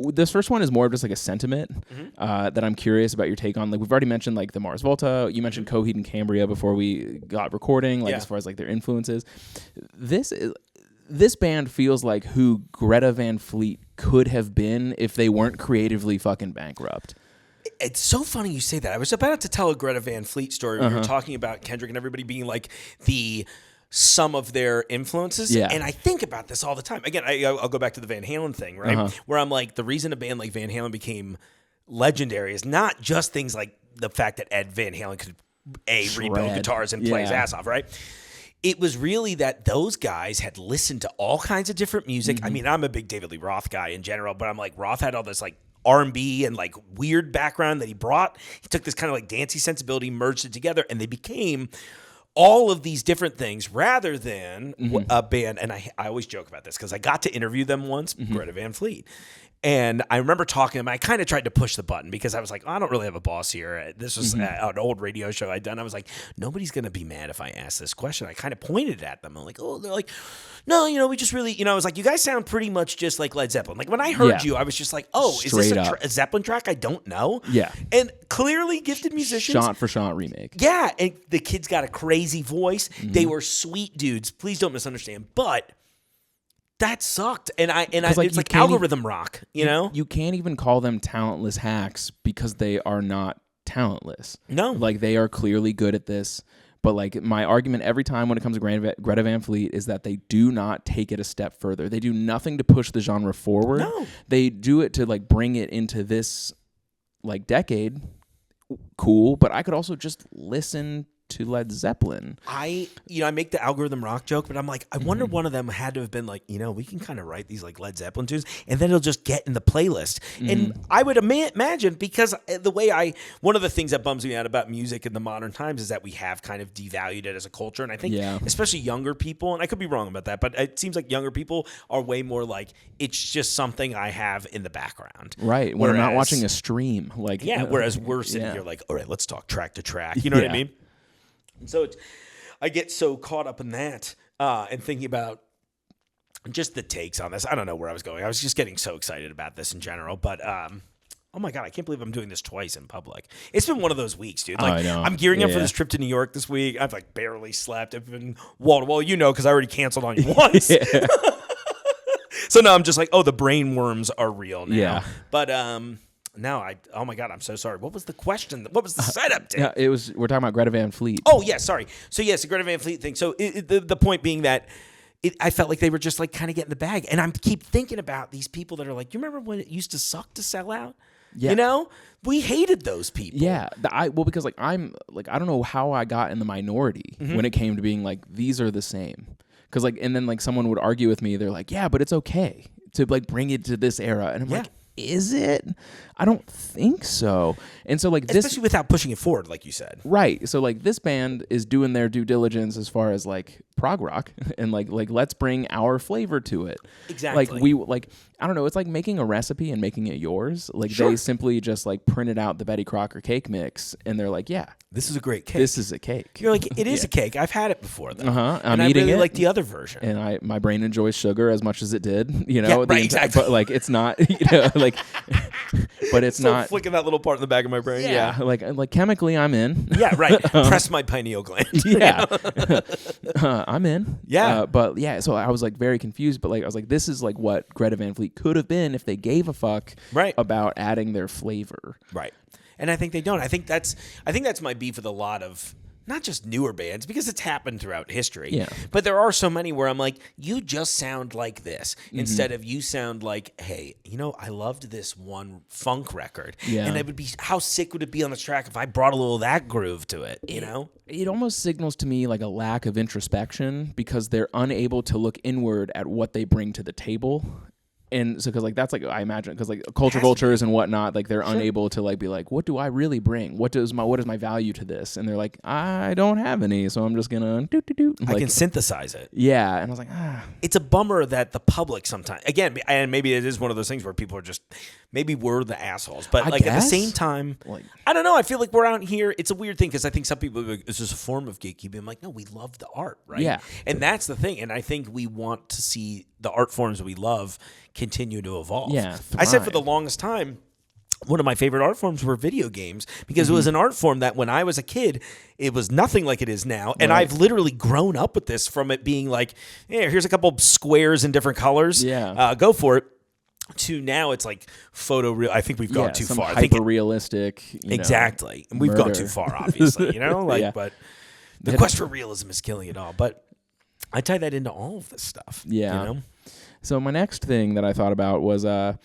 This first one is more of just like a sentiment that I'm curious about your take on. Like we've already mentioned like the Mars Volta. You mentioned Coheed and Cambria before we got recording, like as far as like their influences. This band feels like who Greta Van Fleet could have been if they weren't creatively fucking bankrupt. It's so funny you say that. I was about to tell a Greta Van Fleet story. We were talking about Kendrick and everybody being like the sum of their influences. Yeah. And I think about this all the time. Again, I'll go back to the Van Halen thing, right? Where I'm like, the reason a band like Van Halen became legendary is not just things like the fact that Ed Van Halen could rebuild guitars and play his ass off, right? It was really that those guys had listened to all kinds of different music. I mean, I'm a big David Lee Roth guy in general, but I'm like, Roth had all this like R&B and like weird background that he brought. He took this kind of like dancey sensibility, merged it together, and they became all of these different things rather than a band. And I always joke about this because I got to interview them once, Greta Van Fleet. And I remember talking to them. I kind of tried to push the button because I was like, I don't really have a boss here. This was an old radio show I'd done. I was like, nobody's going to be mad if I ask this question. I kind of pointed at them. I'm like, oh, they're like, no, we just really, I was like, you guys sound pretty much just like Led Zeppelin. Like when I heard you, I was just like, oh, straight is this a Zeppelin track I don't know? Yeah. And clearly gifted musicians. Shot for shot remake. Yeah. And the kid's got a crazy voice. They were sweet dudes. Please don't misunderstand. But that sucked, and it's like algorithm rock, You can't even call them talentless hacks because they are not talentless. No, like they are clearly good at this. But like my argument every time when it comes to Greta Van Fleet is that they do not take it a step further. They do nothing to push the genre forward. No, they do it to like bring it into this like decade. Cool, but I could also just listen to Led Zeppelin. I make the algorithm rock joke, but I'm like, I wonder one of them had to have been like, we can kind of write these like Led Zeppelin tunes, and then it'll just get in the playlist. And I would imagine, because one of the things that bums me out about music in the modern times is that we have kind of devalued it as a culture. And I think especially younger people, and I could be wrong about that, but it seems like younger people are way more like, it's just something I have in the background. Right. When I'm not watching a stream. Like, whereas we're sitting here like, all right, let's talk track to track. You know what I mean? And so I get so caught up in that and thinking about just the takes on this. I don't know where I was going. I was just getting so excited about this in general. But, oh, my God, I can't believe I'm doing this twice in public. It's been one of those weeks, dude. Like, I'm gearing up for this trip to New York this week. I've, like, barely slept. I've been wall-to-wall, because I already canceled on you once. So now I'm just like, oh, the brain worms are real now. Yeah. But, no, oh my God, I'm so sorry. What was the question? What was the setup, Tim? Yeah, we're talking about Greta Van Fleet. Oh, yeah, sorry. So, yes, the Greta Van Fleet thing. So, the point being that I felt like they were just like kind of getting the bag. And I keep thinking about these people that are like, you remember when it used to suck to sell out? Yeah. We hated those people. Yeah. Because like I don't know how I got in the minority when it came to being like, these are the same. Because like, and then like someone would argue with me. They're like, yeah, but it's okay to like bring it to this era. And I'm like, is it? I don't think so. And so like this, especially without pushing it forward, like you said. Right. So like this band is doing their due diligence as far as like prog rock and like let's bring our flavor to it. Exactly. Like I don't know, it's like making a recipe and making it yours. Like they simply just like printed out the Betty Crocker cake mix and they're like, yeah, this is a great cake. This is a cake. You're like, it is a cake. I've had it before though. I'm eating really it. Like the other version. And my brain enjoys sugar as much as it did, exactly. But like it's not, like but it's still not flicking that little part in the back of my brain. Yeah. Like chemically I'm in. Yeah, right. Press my pineal gland. Yeah. I'm in. Yeah. But yeah, so I was like very confused, but like I was like, this is like what Greta Van Fleet could have been if they gave a fuck about adding their flavor. Right. And I think they don't. I think that's my beef with a lot of not just newer bands, because it's happened throughout history. Yeah. But there are so many where I'm like, you just sound like this instead of you sound like, hey, I loved this one funk record. Yeah. And it would be, how sick would it be on this track if I brought a little of that groove to it, It almost signals to me like a lack of introspection because they're unable to look inward at what they bring to the table. And so, because like that's like I imagine, because like cultures and whatnot, like they're unable to like be like, what do I really bring? What is my value to this? And they're like, I don't have any, so I'm just gonna do. I can synthesize it. Yeah, and I was like, It's a bummer that the public sometimes, again, and maybe it is one of those things where people are just, maybe we're the assholes, but at the same time, I don't know. I feel like we're out here. It's a weird thing because I think some people are like, is this a form of gatekeeping? I'm like, no, we love the art, right? Yeah, and that's the thing. And I think we want to see the art forms we love continue to evolve. Yeah, I said for the longest time, one of my favorite art forms were video games because it was an art form that when I was a kid, it was nothing like it is now. And I've literally grown up with this from it being like, here's a couple squares in different colors. Yeah. Go for it. To now, it's like photoreal. I think we've gone too far. Hyper realistic. Exactly. And we've gone too far, obviously. But the quest for realism is killing it all. But I tie that into all of this stuff. Yeah. So my next thing that I thought about was are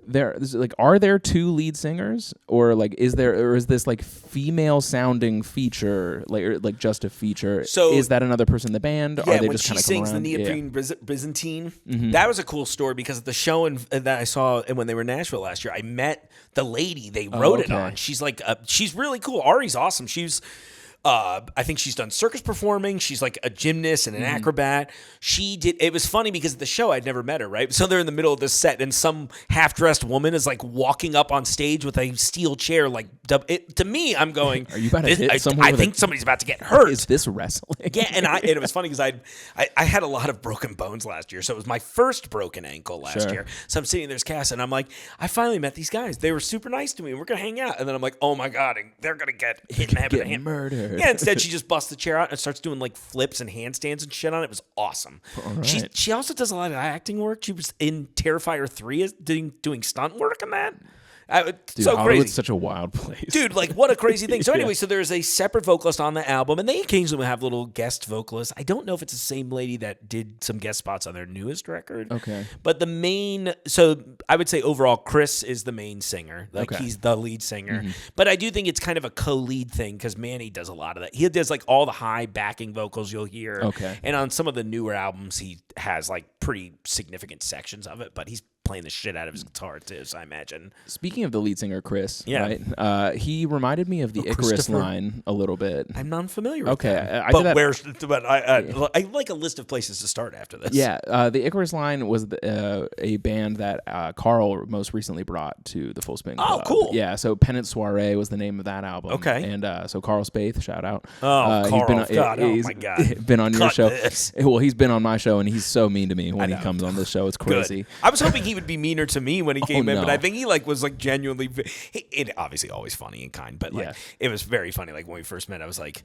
there two lead singers, or like is this like female sounding feature, like just a feature? So is that another person in the band? Yeah, are they when just she sings the Neoprene Byzantine, that was a cool story because at the show that I saw when they were in Nashville last year, I met the lady they wrote it on. She's like she's really cool. Ari's awesome. She's I think she's done circus performing. She's like a gymnast and an acrobat. It was funny because at the show I'd never met her, right? So they're in the middle of this set and some half-dressed woman is like walking up on stage with a steel chair. Like to me, I'm going, are you about to hit someone? I think somebody's about to get hurt. Is this wrestling? Yeah, and it was funny because I had a lot of broken bones last year. So it was my first broken ankle last year. So I'm sitting in this cast and I'm like, I finally met these guys. They were super nice to me. We're going to hang out. And then I'm like, oh my God, they're going to get hit in the head with a hammer. Murdered. Yeah, instead she just busts the chair out and starts doing like flips and handstands and shit on it. It was awesome. Right. She also does a lot of acting work. She was in Terrifier 3 doing stunt work on that. Dude, so crazy. It's such a wild place. Dude, like what a crazy thing. So anyway, so there's a separate vocalist on the album, and they occasionally have little guest vocalists. I don't know if it's the same lady that did some guest spots on their newest record. Okay. But so I would say overall, Chris is the main singer. Like he's the lead singer. But I do think it's kind of a co-lead thing because Manny does a lot of that. He does like all the high backing vocals you'll hear. Okay. And on some of the newer albums, he has like pretty significant sections of it, but he's playing the shit out of his guitar too, so I imagine. Speaking of the lead singer, Chris, right? He reminded me of the Icarus line a little bit. I'm not familiar with that. I like a list of places to start after this. Yeah, the Icarus line was a band that Carl most recently brought to the Full Spin Club. Oh, cool. Yeah, so Pennant Soiree was the name of that album. Okay. And so Carl Spaeth, shout out. Oh, Carl, oh my God. Been on your show. Well, he's been on my show, and he's so mean to me when he comes on this show. It's crazy. Good. I was hoping he would be meaner to me when he came in, but I think he was genuinely, obviously always funny and kind, but it was very funny. Like when we first met, I was like,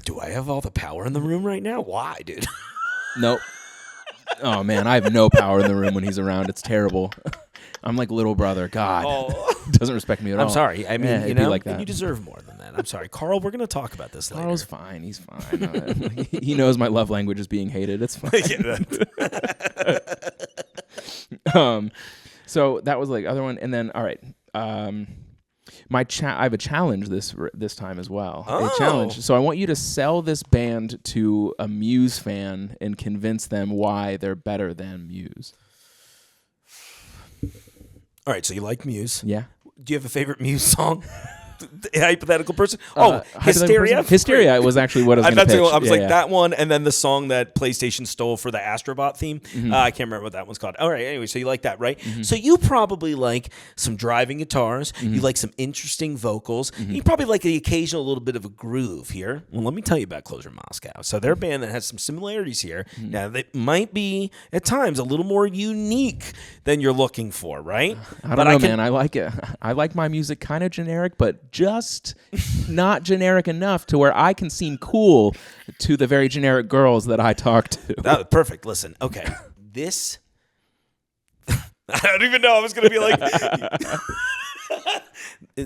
do I have all the power in the room right now? Why, dude? Nope. Oh man, I have no power in the room when he's around. It's terrible. I'm like little brother. God, doesn't respect me at all. I'm sorry. I mean, like that. You deserve more than that. I'm sorry, Carl. We're gonna talk about this later. Carl's fine. He's fine. He knows my love language is being hated. It's fine. So that was like other one, and then all right. I have a challenge this time as well. A challenge. So I want you to sell this band to a Muse fan and convince them why they're better than Muse. All right, so you like Muse? Yeah. Do you have a favorite Muse song? Hypothetical person. Hysteria. Hysteria was actually what I was going to pitch. I was that one, and then the song that PlayStation stole for the Astrobot theme. I can't remember what that one's called. All right. Anyway, so you like that, right? So you probably like some driving guitars. You like some interesting vocals. You probably like the occasional little bit of a groove here. Well, let me tell you about Closure Moscow. So they're a band that has some similarities here. Now they might be at times a little more unique than you're looking for, right? I don't know, man. I like it. I like my music kind of generic, but just not generic enough to where I can seem cool to the very generic girls that I talk to. Perfect. Listen, okay. This, I don't even know. I was going to be like,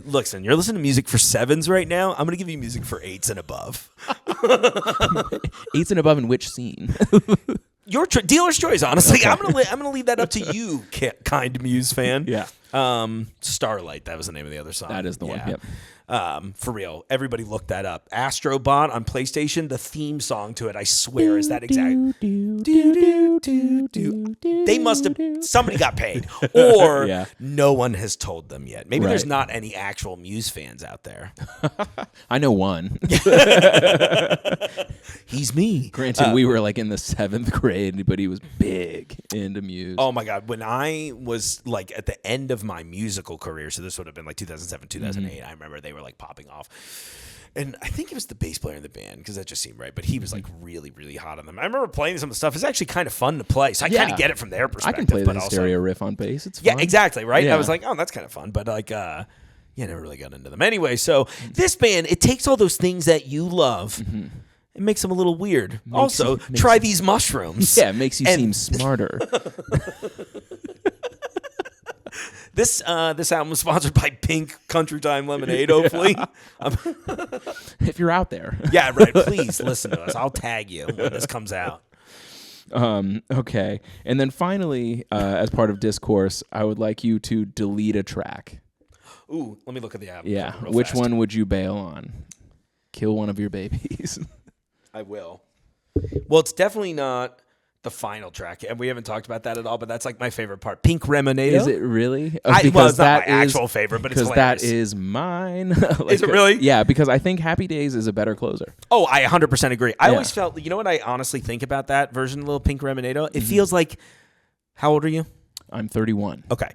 listen, you're listening to music for 7s right now. I'm going to give you music for 8s and above. 8s and above in which scene? Your dealer's choice, honestly. Okay. I'm gonna leave that up to you, kind Muse fan. Yeah. Starlight, that was the name of the other song. That is the one. Yep. For real. Everybody look that up. Astrobot on PlayStation, the theme song to it, I swear, is that exact. They must have, somebody got paid, or no one has told them yet. Maybe there's not any actual Muse fans out there. I know one. He's me. Granted, we were like in the 7th grade, but he was big into Muse. Oh my God. When I was like at the end of my musical career, so this would have been like 2007, 2008, I remember they were like popping off. And I think it was the bass player in the band, because that just seemed right. But he was like really, really hot on them. I remember playing some of the stuff. It's actually kind of fun to play. So I kind of get it from their perspective. I can play the hysteria riff on bass. It's fun. Yeah, exactly. Right. I was like, oh, that's kind of fun. But like, never really got into them. Anyway, so this band, it takes all those things that you love. It makes them a little weird. Try these mushrooms. Yeah, it makes you seem smarter. This album was sponsored by Pink Country Time Lemonade, hopefully. If you're out there. Yeah, right. Please listen to us. I'll tag you when this comes out. Okay. And then finally, as part of Discourse, I would like you to delete a track. Ooh, let me look at the album. Yeah. Which one would you bail on? Kill one of your babies. I will. Well, it's definitely not the final track, and we haven't talked about that at all, but that's like my favorite part. Pink Remonado. Is it really? It's not my actual favorite, but it's hilarious. That is mine. Is it really? Yeah, because I think Happy Days is a better closer. Oh, I 100% agree. I always felt, you know what I honestly think about that version of Little Pink Remonado? It feels like, how old are you? I'm 31. Okay.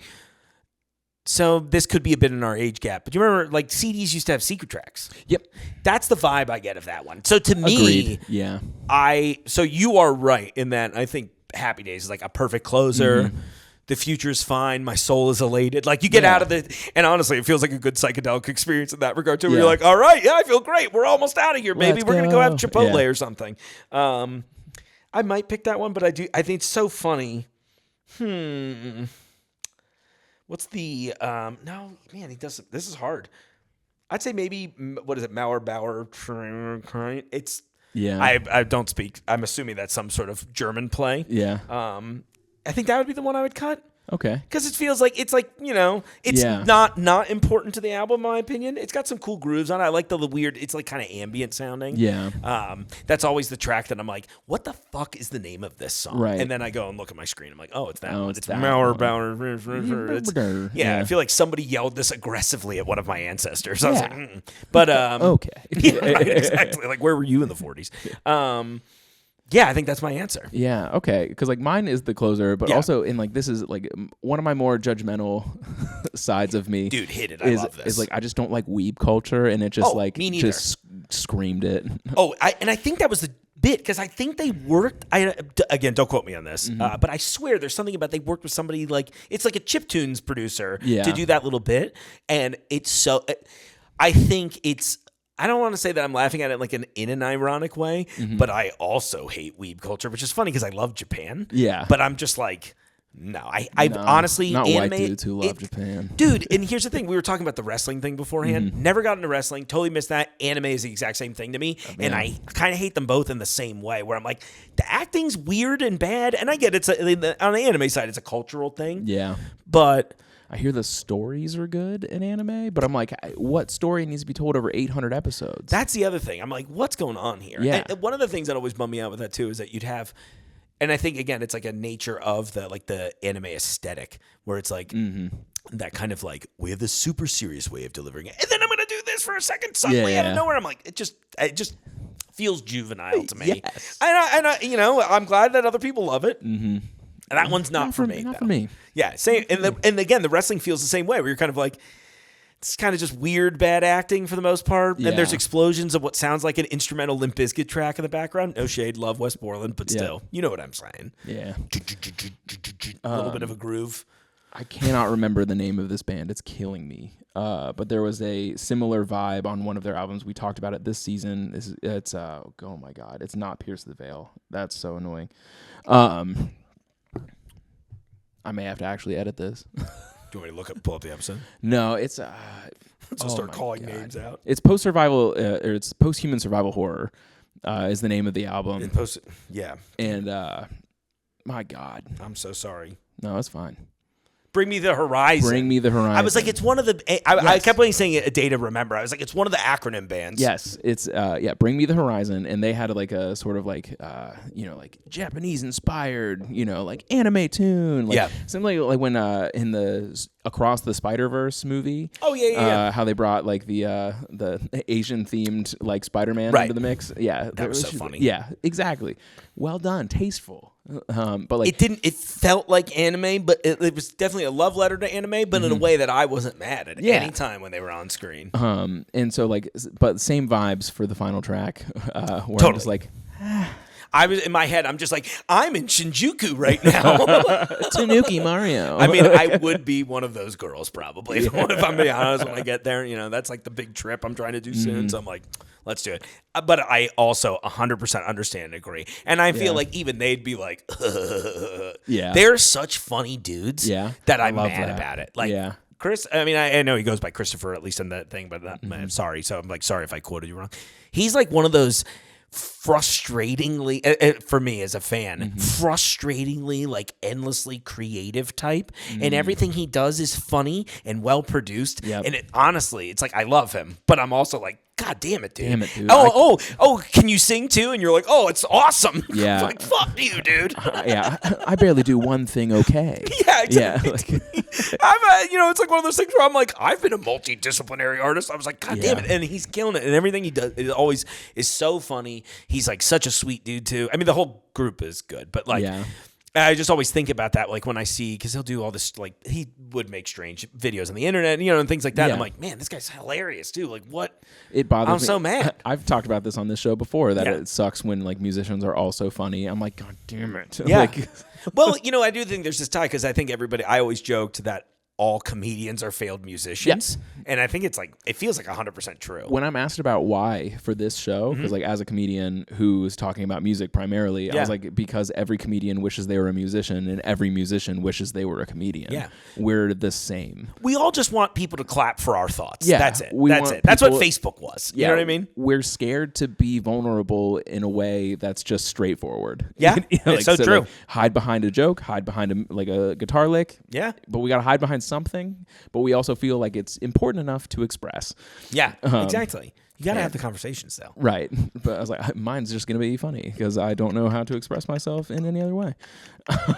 So this could be a bit in our age gap, but you remember, like, CDs used to have secret tracks. Yep, that's the vibe I get of that one. So to me, agreed. Yeah, so you are right in that. I think Happy Days is like a perfect closer. The future's fine. My soul is elated. Like you get out of and honestly, it feels like a good psychedelic experience in that regard too. Where you're like, all right, I feel great. We're almost out of here. Maybe we're gonna go have Chipotle or something. I might pick that one, but I think it's so funny. What's the no, man, he doesn't. This is hard. I'd say maybe, what is it, Mauer Bauer? It's I don't speak. I'm assuming that's some sort of German play. Yeah. I think that would be the one I would cut. Okay. Because it feels like it's not important to the album, in my opinion. It's got some cool grooves on it. I like the weird, it's like kind of ambient sounding. Yeah. That's always the track that I'm like, what the fuck is the name of this song? Right. And then I go and look at my screen. I'm like, oh, it's that one. It's that Mauer Bauer. Yeah, I feel like somebody yelled this aggressively at one of my ancestors. I was like, But, okay. Yeah, right, exactly. Like, where were you in the 40s? Yeah, I think that's my answer. Yeah, okay. Because like mine is the closer, but also in like this is like one of my more judgmental sides of me. Dude, hit it. I love this. Is like I just don't like weeb culture, and it just just screamed it. I think that was the bit, because I think they worked. Again, don't quote me on this, but I swear there's something about they worked with somebody like it's like a chiptunes producer to do that little bit, and it's so. I think it's. I don't want to say that I'm laughing at it like in an ironic way, but I also hate weeb culture, which is funny because I love Japan. Yeah. But I'm just like, no. I honestly, not anime, white dudes who love Japan. Dude, and here's the thing. We were talking about the wrestling thing beforehand. Never got into wrestling. Totally missed that. Anime is the exact same thing to me. And I kind of hate them both in the same way, where I'm like, the acting's weird and bad. And I get on the anime side, it's a cultural thing. Yeah. But I hear the stories are good in anime, but I'm like, what story needs to be told over 800 episodes? That's the other thing. I'm like, what's going on here? Yeah. And one of the things that always bummed me out with that too is that you'd have, and I think again, it's like a nature of the anime aesthetic, where it's like that kind of like, we have this super serious way of delivering it, and then I'm gonna do this for a second suddenly out of nowhere. I'm like, it just feels juvenile to me. Yes. And I I'm glad that other people love it. And that one's not for me. Not for me. Yeah, same. And again, the wrestling feels the same way, where you're kind of like, it's kind of just weird, bad acting for the most part. Yeah. And there's explosions of what sounds like an instrumental Limp Bizkit track in the background. No shade, love Westmoreland, but still, you know what I'm saying. Yeah. A little bit of a groove. I cannot remember the name of this band. It's killing me. But there was a similar vibe on one of their albums. We talked about it this season. It's oh my God. It's not Pierce the Veil. That's so annoying. I may have to actually edit this. Do you want me to pull up the episode? No, it's start calling names out. It's post-survival, or it's post-human survival horror, is the name of the album. And And my God, I'm so sorry. No, it's fine. Bring Me the Horizon. Bring Me the Horizon. I was like, it's one of the. I kept on saying A Day to Remember. I was like, it's one of the acronym bands. Yes, it's Bring Me the Horizon, and they had like a sort of like like Japanese inspired, like anime tune. Like, something like when in the Across the Spider-Verse movie. Oh yeah. How they brought like the Asian themed like Spider-Man into the mix. Yeah, that was so funny. Yeah, exactly. Well done, tasteful. But like it felt like anime, but it was definitely a love letter to anime, but in a way that I wasn't mad at any time when they were on screen. And so like, but same vibes for the final track, where totally. I'm just like, I was in my head. I'm just like, I'm in Shinjuku right now. Tanuki Mario. I mean, I would be one of those girls probably. If I'm being honest, when I get there, that's like the big trip I'm trying to do soon. So I'm like, let's do it. But I also 100% understand and agree. And I feel like even they'd be like, they're such funny dudes that I'm mad about it. Like, Chris, I mean, I know he goes by Christopher, at least in that thing, but I'm sorry. So I'm like, sorry if I quoted you wrong. He's like one of those frustratingly, for me as a fan, frustratingly, like endlessly creative type. And everything he does is funny and well produced. And honestly, it's like, I love him, but I'm also like, God damn it, dude. Oh, can you sing too? And you're like, oh, it's awesome. Yeah. Like, fuck you, dude. I barely do one thing okay. Yeah, exactly. It's like one of those things where I'm like, I've been a multidisciplinary artist. I was like, God damn it. And he's killing it. And everything he does is so funny. He's like such a sweet dude too. I mean, the whole group is good, but like, I just always think about that, like when I see, because he'll do all this, like he would make strange videos on the internet, and things like that. I'm like, man, this guy's hilarious too. Like, what? It bothers me. I'm so mad. I've talked about this on this show before, that it sucks when like musicians are all so funny. I'm like, God damn it. Yeah. Like, well, I do think there's this tie, because I think I always joked that all comedians are failed musicians. And I think it feels like 100% true. When I'm asked about why for this show, because like as a comedian who's talking about music primarily, I was like, because every comedian wishes they were a musician and every musician wishes they were a comedian. Yeah. We're the same. We all just want people to clap for our thoughts. Yeah. That's it. That's what Facebook was. You know what I mean? We're scared to be vulnerable in a way that's just straightforward. Yeah. It's so true. Like, hide behind a joke, hide behind a guitar lick. Yeah. But we got to hide behind something, but we also feel like it's important enough to express. Yeah, exactly. You got to have the conversations, though. Right. But I was like, mine's just going to be funny because I don't know how to express myself in any other way. I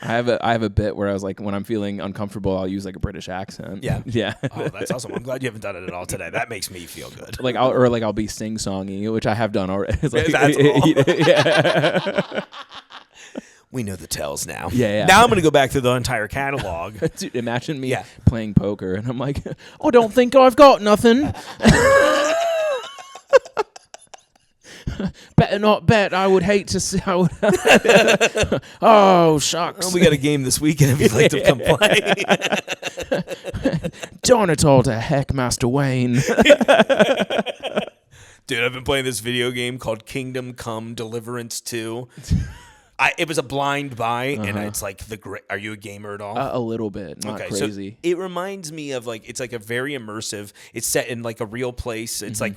have a bit where I was like, when I'm feeling uncomfortable, I'll use like a British accent. Yeah. Yeah. Oh, that's awesome. I'm glad you haven't done it at all today. That makes me feel good. Like I'll be sing-songy, which I have done already. It's like, that's all. Yeah. We know the tells now. Yeah. Now I'm going to go back through the entire catalog. Dude, imagine me playing poker and I'm like, oh, don't think I've got nothing. Better not bet. I would hate to see. Oh, shucks. Well, we got a game this weekend if you'd like to come play. Darn it all to heck, Master Wayne. Dude, I've been playing this video game called Kingdom Come Deliverance 2. It was a blind buy, and it's like are you a gamer at all? A little bit, not crazy. So it reminds me of it's like a very immersive. It's set in like a real place. It's like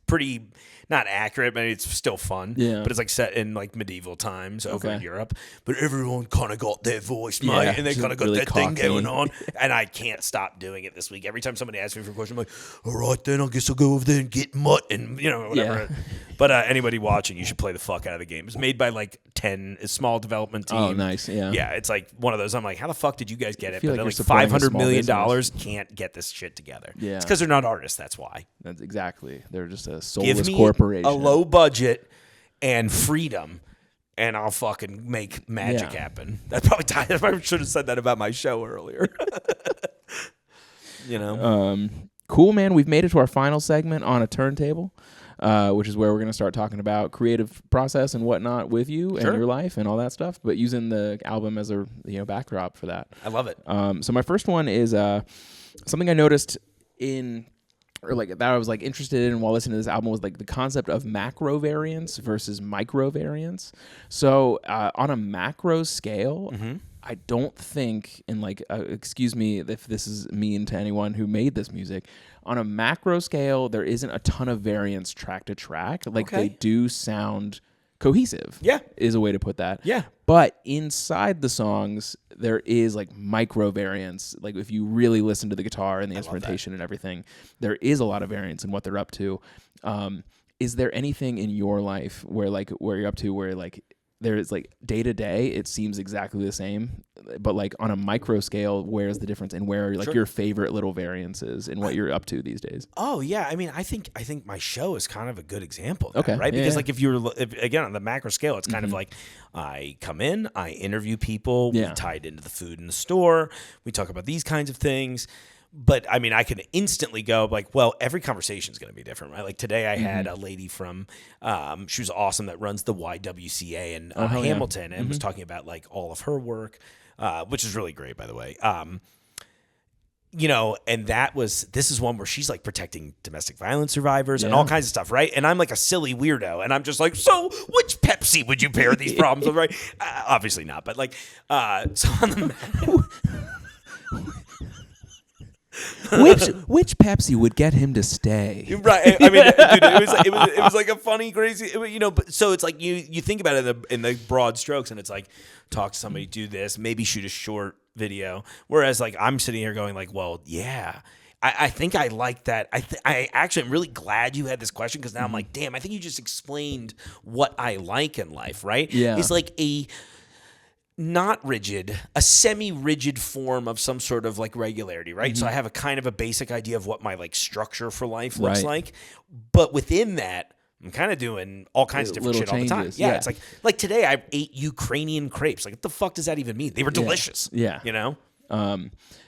pretty not accurate, but it's still fun. Yeah. But it's like set in like medieval times over in Europe. But everyone kind of got their voice, mate, and they kind of got really that thing going on. And I can't stop doing it this week. Every time somebody asks me for a question, I'm like, all right, then I guess I'll go over there and get mutton, whatever. Yeah. But anybody watching, you should play the fuck out of the game. It's made by like 10, a small development team. Oh, nice. Yeah. Yeah, it's like one of those. I'm like, how the fuck did you guys get it? But like $500 million can't get this shit together. Yeah. It's because they're not artists. That's why. That's exactly. They're just a soulless corporation. A low budget and freedom, and I'll fucking make magic happen. I probably should have said that about my show earlier. Cool, man. We've made it to our final segment on a turntable. Which is where we're going to start talking about creative process and whatnot with you and your life and all that stuff, but using the album as a backdrop for that. I love it. So my first one is something I noticed that I was like interested in while listening to this album was like the concept of macro variants versus micro variants. So on a macro scale, I don't think, and like, excuse me if this is mean to anyone who made this music, on a macro scale, there isn't a ton of variance track to track. Like they do sound cohesive. Yeah. Is a way to put that. Yeah. But inside the songs, there is like micro variants. Like if you really listen to the guitar and the instrumentation and everything, there is a lot of variance in what they're up to. Is there anything in your life where you're up to where like there's like day to day it seems exactly the same, but like on a micro scale, where's the difference, and where are like your favorite little variances in what you're up to these days? Oh yeah, I mean, I think my show is kind of a good example of that, okay, right? Because like if again on the macro scale, it's kind of like I come in, I interview people, we tie it into the food in the store, we talk about these kinds of things. But I mean, I can instantly go like, well, every conversation is going to be different, right? Like today I had a lady from, she was awesome, that runs the YWCA in Hamilton, and was talking about like all of her work, which is really great, by the way. You know, and this is one where she's like protecting domestic violence survivors and all kinds of stuff, right? And I'm like a silly weirdo, and I'm just like, so which Pepsi would you pair these problems with, right? Obviously not, but like, so on the Which Pepsi would get him to stay? Right. I mean, dude, it was like a funny, crazy, you know. But so it's like you think about it in the broad strokes, and it's like talk to somebody, do this, maybe shoot a short video. Whereas like I'm sitting here going like, well, yeah. I think I like that. I actually am really glad you had this question, because now I'm like, damn, I think you just explained what I like in life, right? Yeah. It's like a not rigid, a semi-rigid form of some sort of like regularity, right? So I have a kind of a basic idea of what my like structure for life looks like, but within that, I'm kind of doing all kinds of different shit changes. All the time. Yeah, it's like today I ate Ukrainian crepes. Like, what the fuck does that even mean? They were delicious. Yeah. You know?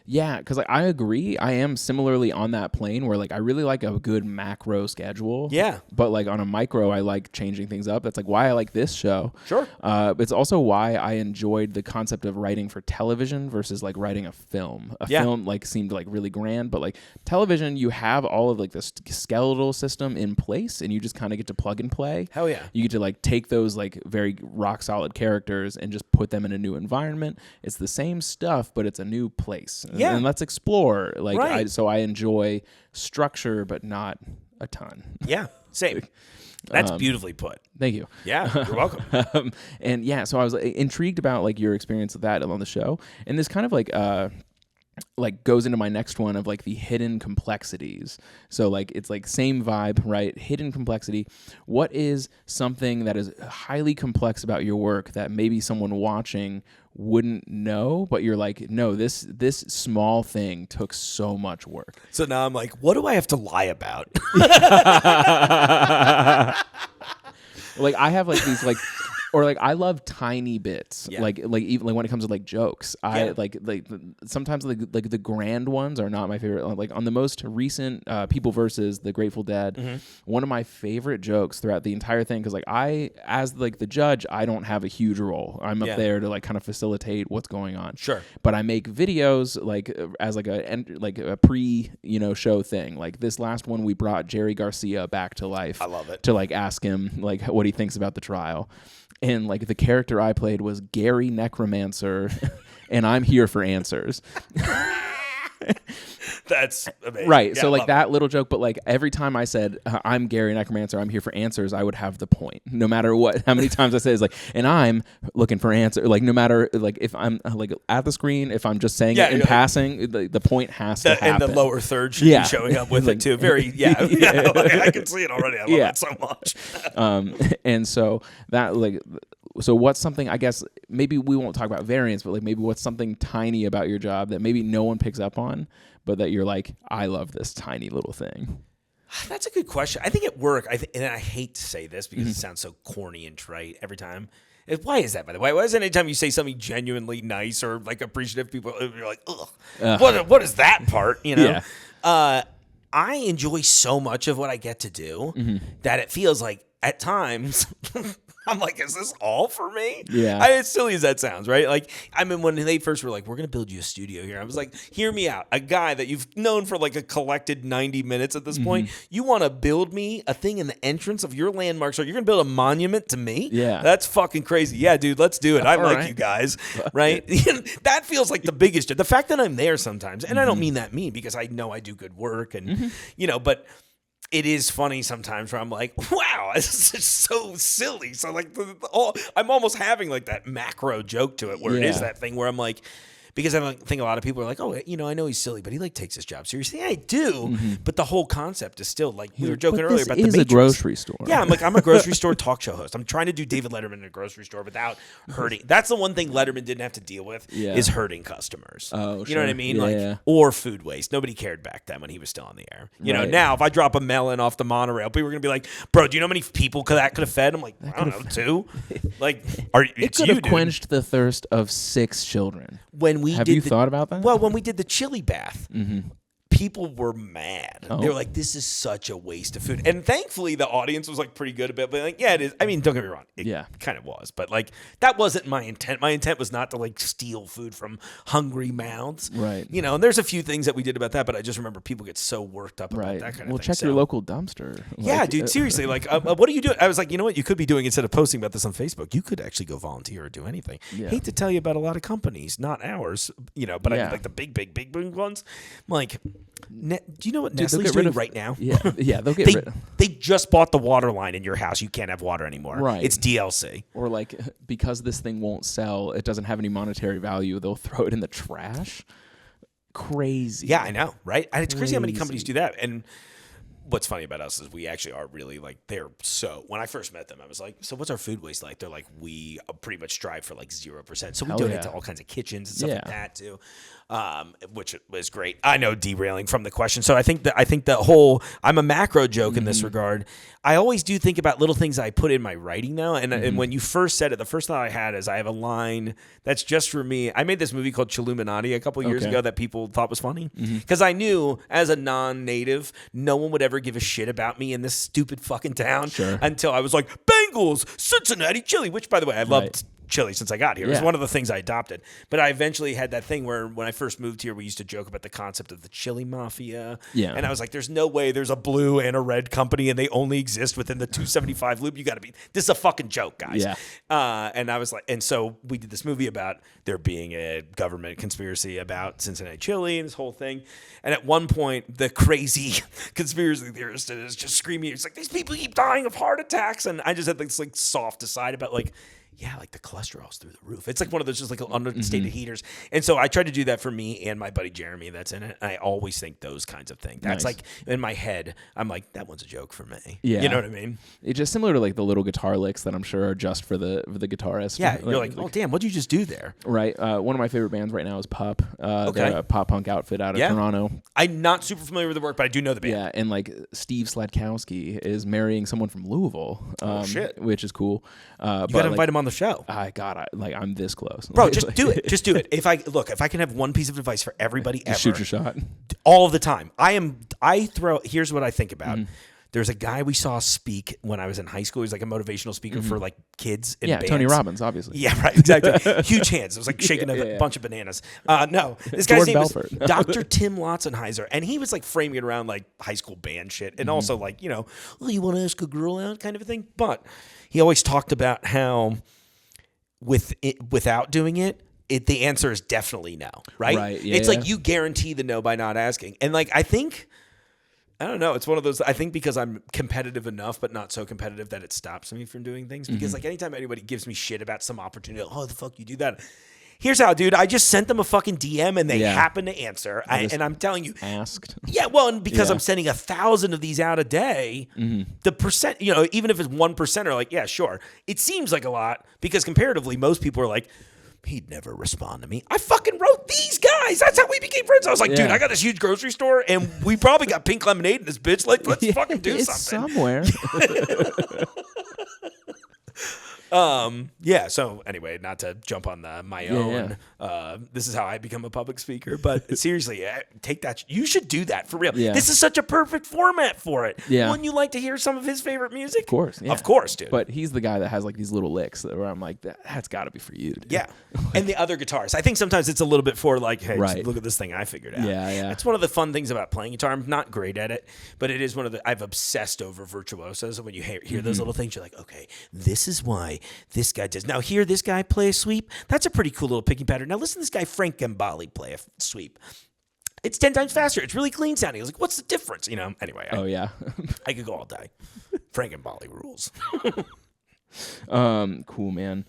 Yeah, because like I agree. I am similarly on that plane where like I really like a good macro schedule. Yeah. But like on a micro, I like changing things up. That's like why I like this show. Sure. It's also why I enjoyed the concept of writing for television versus like writing a film. A film like seemed like really grand, but like television, you have all of like this skeletal system in place, and you just kind of get to plug and play. Hell yeah. You get to like take those like very rock solid characters and just put them in a new environment. It's the same stuff, but it's a new place. Yeah. And let's explore. Like, right. So I enjoy structure, but not a ton. Yeah. Same. That's beautifully put. Thank you. Yeah, you're welcome. And yeah, so I was intrigued about like your experience with that on the show, and this kind of like goes into my next one of like the hidden complexities. So like it's like same vibe, right? Hidden complexity. What is something that is highly complex about your work that maybe someone watching wouldn't know, but you're like, no, this small thing took so much work. So now I'm like, what do I have to lie about? Like I have like these like, or like I love tiny bits, like even like when it comes to like jokes. I like sometimes like the grand ones are not my favorite. Like on the most recent People versus the Grateful Dead, one of my favorite jokes throughout the entire thing, because like I, as like the judge, I don't have a huge role. I'm up there to like kind of facilitate what's going on. Sure. But I make videos like as like a pre show thing. Like this last one, we brought Jerry Garcia back to life. I love it. To like ask him like what he thinks about the trial. And like the character I played was Gary Necromancer, and I'm here for answers. That's amazing. Right. Yeah, so like that little joke, but like every time I said I'm Gary Necromancer, I'm here for answers, I would have the point. No matter what, how many times I say it's like, and I'm looking for answer. Like no matter like if I'm like at the screen, if I'm just saying it in passing, the point has to happen. And the lower third should be showing up with it too. Very like, I can see it already. I love it so much. And so that like. So what's something, I guess, maybe we won't talk about variance, but like maybe what's something tiny about your job that maybe no one picks up on, but that you're like, I love this tiny little thing? That's a good question. I think at work, and I hate to say this because it sounds so corny and trite every time. Why is that, by the way? Why is it anytime you say something genuinely nice or like appreciative, people, you're like, ugh, what is that part? You know? Yeah. I enjoy so much of what I get to do that it feels like at times... I'm like, is this all for me? Yeah. As silly as that sounds, right? Like, I mean, when they first were like, we're going to build you a studio here, I was like, hear me out. A guy that you've known for like a collected 90 minutes at this point, you want to build me a thing in the entrance of your landmark, so you're going to build a monument to me? Yeah. That's fucking crazy. Yeah, dude, let's do it. I like you guys, right? That feels like the biggest. The fact that I'm there sometimes, and I don't mean that mean because I know I do good work and, but... it is funny sometimes where I'm like, wow, this is so silly. So like, I'm almost having like that macro joke to it where it is that thing where I'm like, because I think a lot of people are like, oh, I know he's silly, but he like takes his job seriously. Yeah, I do, but the whole concept is still like we were joking earlier about the Matrix. This is a grocery store. Yeah, I'm a grocery store talk show host. I'm trying to do David Letterman in a grocery store without hurting. That's the one thing Letterman didn't have to deal with is hurting customers. Oh, you know what I mean? Or food waste. Nobody cared back then when he was still on the air. You know, now if I drop a melon off the monorail, people are gonna be like, bro, do you know how many people that could have fed? I'm like, I don't know, 2. Like, it could have quenched the thirst of 6 children. When we have you thought about that? Well, when we did the chili bath, people were mad. They were like, this is such a waste of food. And thankfully, the audience was like pretty good about it. But like, yeah, it is. I mean, don't get me wrong. It kind of was. But like, that wasn't my intent. My intent was not to like steal food from hungry mouths. Right. You know, and there's a few things that we did about that. But I just remember people get so worked up about that kind of thing. Well, check your local dumpster. Yeah, dude, seriously. Like, what are you doing? I was like, you know what you could be doing instead of posting about this on Facebook? You could actually go volunteer or do anything. Yeah. Hate to tell you about a lot of companies, not ours, you know, but I mean, like the big ones. I'm like, do you know what Nestle's doing right now? Yeah, they'll get rid of. They just bought the water line in your house. You can't have water anymore. Right. It's DLC. Or like, because this thing won't sell, it doesn't have any monetary value, they'll throw it in the trash. Crazy. Yeah, I know, right? And it's crazy how many companies do that. And what's funny about us is we actually are really like, when I first met them, I was like, so what's our food waste like? They're like, we pretty much strive for like 0%. So we donate to all kinds of kitchens and stuff like that too. Which was great. I know, derailing from the question. So I think the whole, I'm a macro joke in this regard. I always do think about little things I put in my writing now. And when you first said it, the first thought I had is I have a line that's just for me. I made this movie called Chilluminati a couple years ago that people thought was funny. Because I knew as a non-native, no one would ever give a shit about me in this stupid fucking town until I was like, Bengals, Cincinnati chili, which by the way, I loved chili since I got here. It was one of the things I adopted. But I eventually had that thing where when I first moved here, we used to joke about the concept of the chili mafia. Yeah. And I was like, there's no way there's a blue and a red company and they only exist within the 275 loop. You got to be, this is a fucking joke, guys. Yeah. And I was like, and so we did this movie about there being a government conspiracy about Cincinnati chili and this whole thing. And at one point, the crazy conspiracy theorist is just screaming. It's like, these people keep dying of heart attacks. And I just had this like soft aside about like, yeah, like the cholesterol's through the roof. It's like one of those just like understated heaters. And so I tried to do that for me and my buddy Jeremy that's in it. And I always think those kinds of things. That's like in my head, I'm like, that one's a joke for me. Yeah. You know what I mean? It's just similar to like the little guitar licks that I'm sure are just for the guitarist. Yeah, you're like, oh damn, what'd you just do there? Right. One of my favorite bands right now is Pup. They're a pop punk outfit out of Toronto. I'm not super familiar with the work, but I do know the band. Yeah, and like Steve Sladkowski is marrying someone from Louisville. Which is cool. You gotta invite him on the show. I'm this close, bro. Just do it. Just do it. If I can have one piece of advice for everybody ever, shoot your shot all of the time. Here's what I think about. There's a guy we saw speak when I was in high school. He's like a motivational speaker for like kids in bands. Tony Robbins, obviously. Yeah, right, exactly. Huge hands. It was like shaking a bunch of bananas. No, this guy's name was Dr. Tim Lotzenheiser, and he was like framing it around like high school band shit, and also like, you know, you want to ask a girl out kind of a thing. But he always talked about how without doing it, the answer is definitely no, right? It's like you guarantee the no by not asking. And like, I don't know. It's one of those, I think because I'm competitive enough, but not so competitive that it stops me from doing things. Because like anytime anybody gives me shit about some opportunity, oh, the fuck you do that? Here's how, dude. I just sent them a fucking DM and they happen to answer. And I'm telling you. Asked. Yeah, well, and because I'm sending 1,000 of these out a day, the percent, you know, even if it's 1% are like, yeah, sure. It seems like a lot because comparatively, most people are like, he'd never respond to me. I fucking wrote these guys. That's how we became friends. I was like, dude, I got this huge grocery store and we probably got pink lemonade in this bitch. Like, let's fucking do something. Somewhere. Yeah. So anyway, not to jump on my own. This is how I become a public speaker. But seriously, take that. You should do that for real. Yeah. This is such a perfect format for it. Yeah. Wouldn't you like to hear some of his favorite music? Of course. Yeah. Of course, dude. But he's the guy that has like these little licks where I'm like, that's got to be for you, dude. Yeah. And the other guitars. I think sometimes it's a little bit for like, hey, just look at this thing I figured out. Yeah. That's one of the fun things about playing guitar. I'm not great at it, but it is one of the. I've obsessed over virtuosos. And when you hear those little things, you're like, okay, this is why this guy does. Now hear this guy play a sweep. That's a pretty cool little picking pattern. Now listen to this guy Frank Gambale play a sweep. it's 10 times faster. It's really clean sounding. I was like, what's the difference? Anyway. I could go all day. Frank and Bolly rules. Cool, man.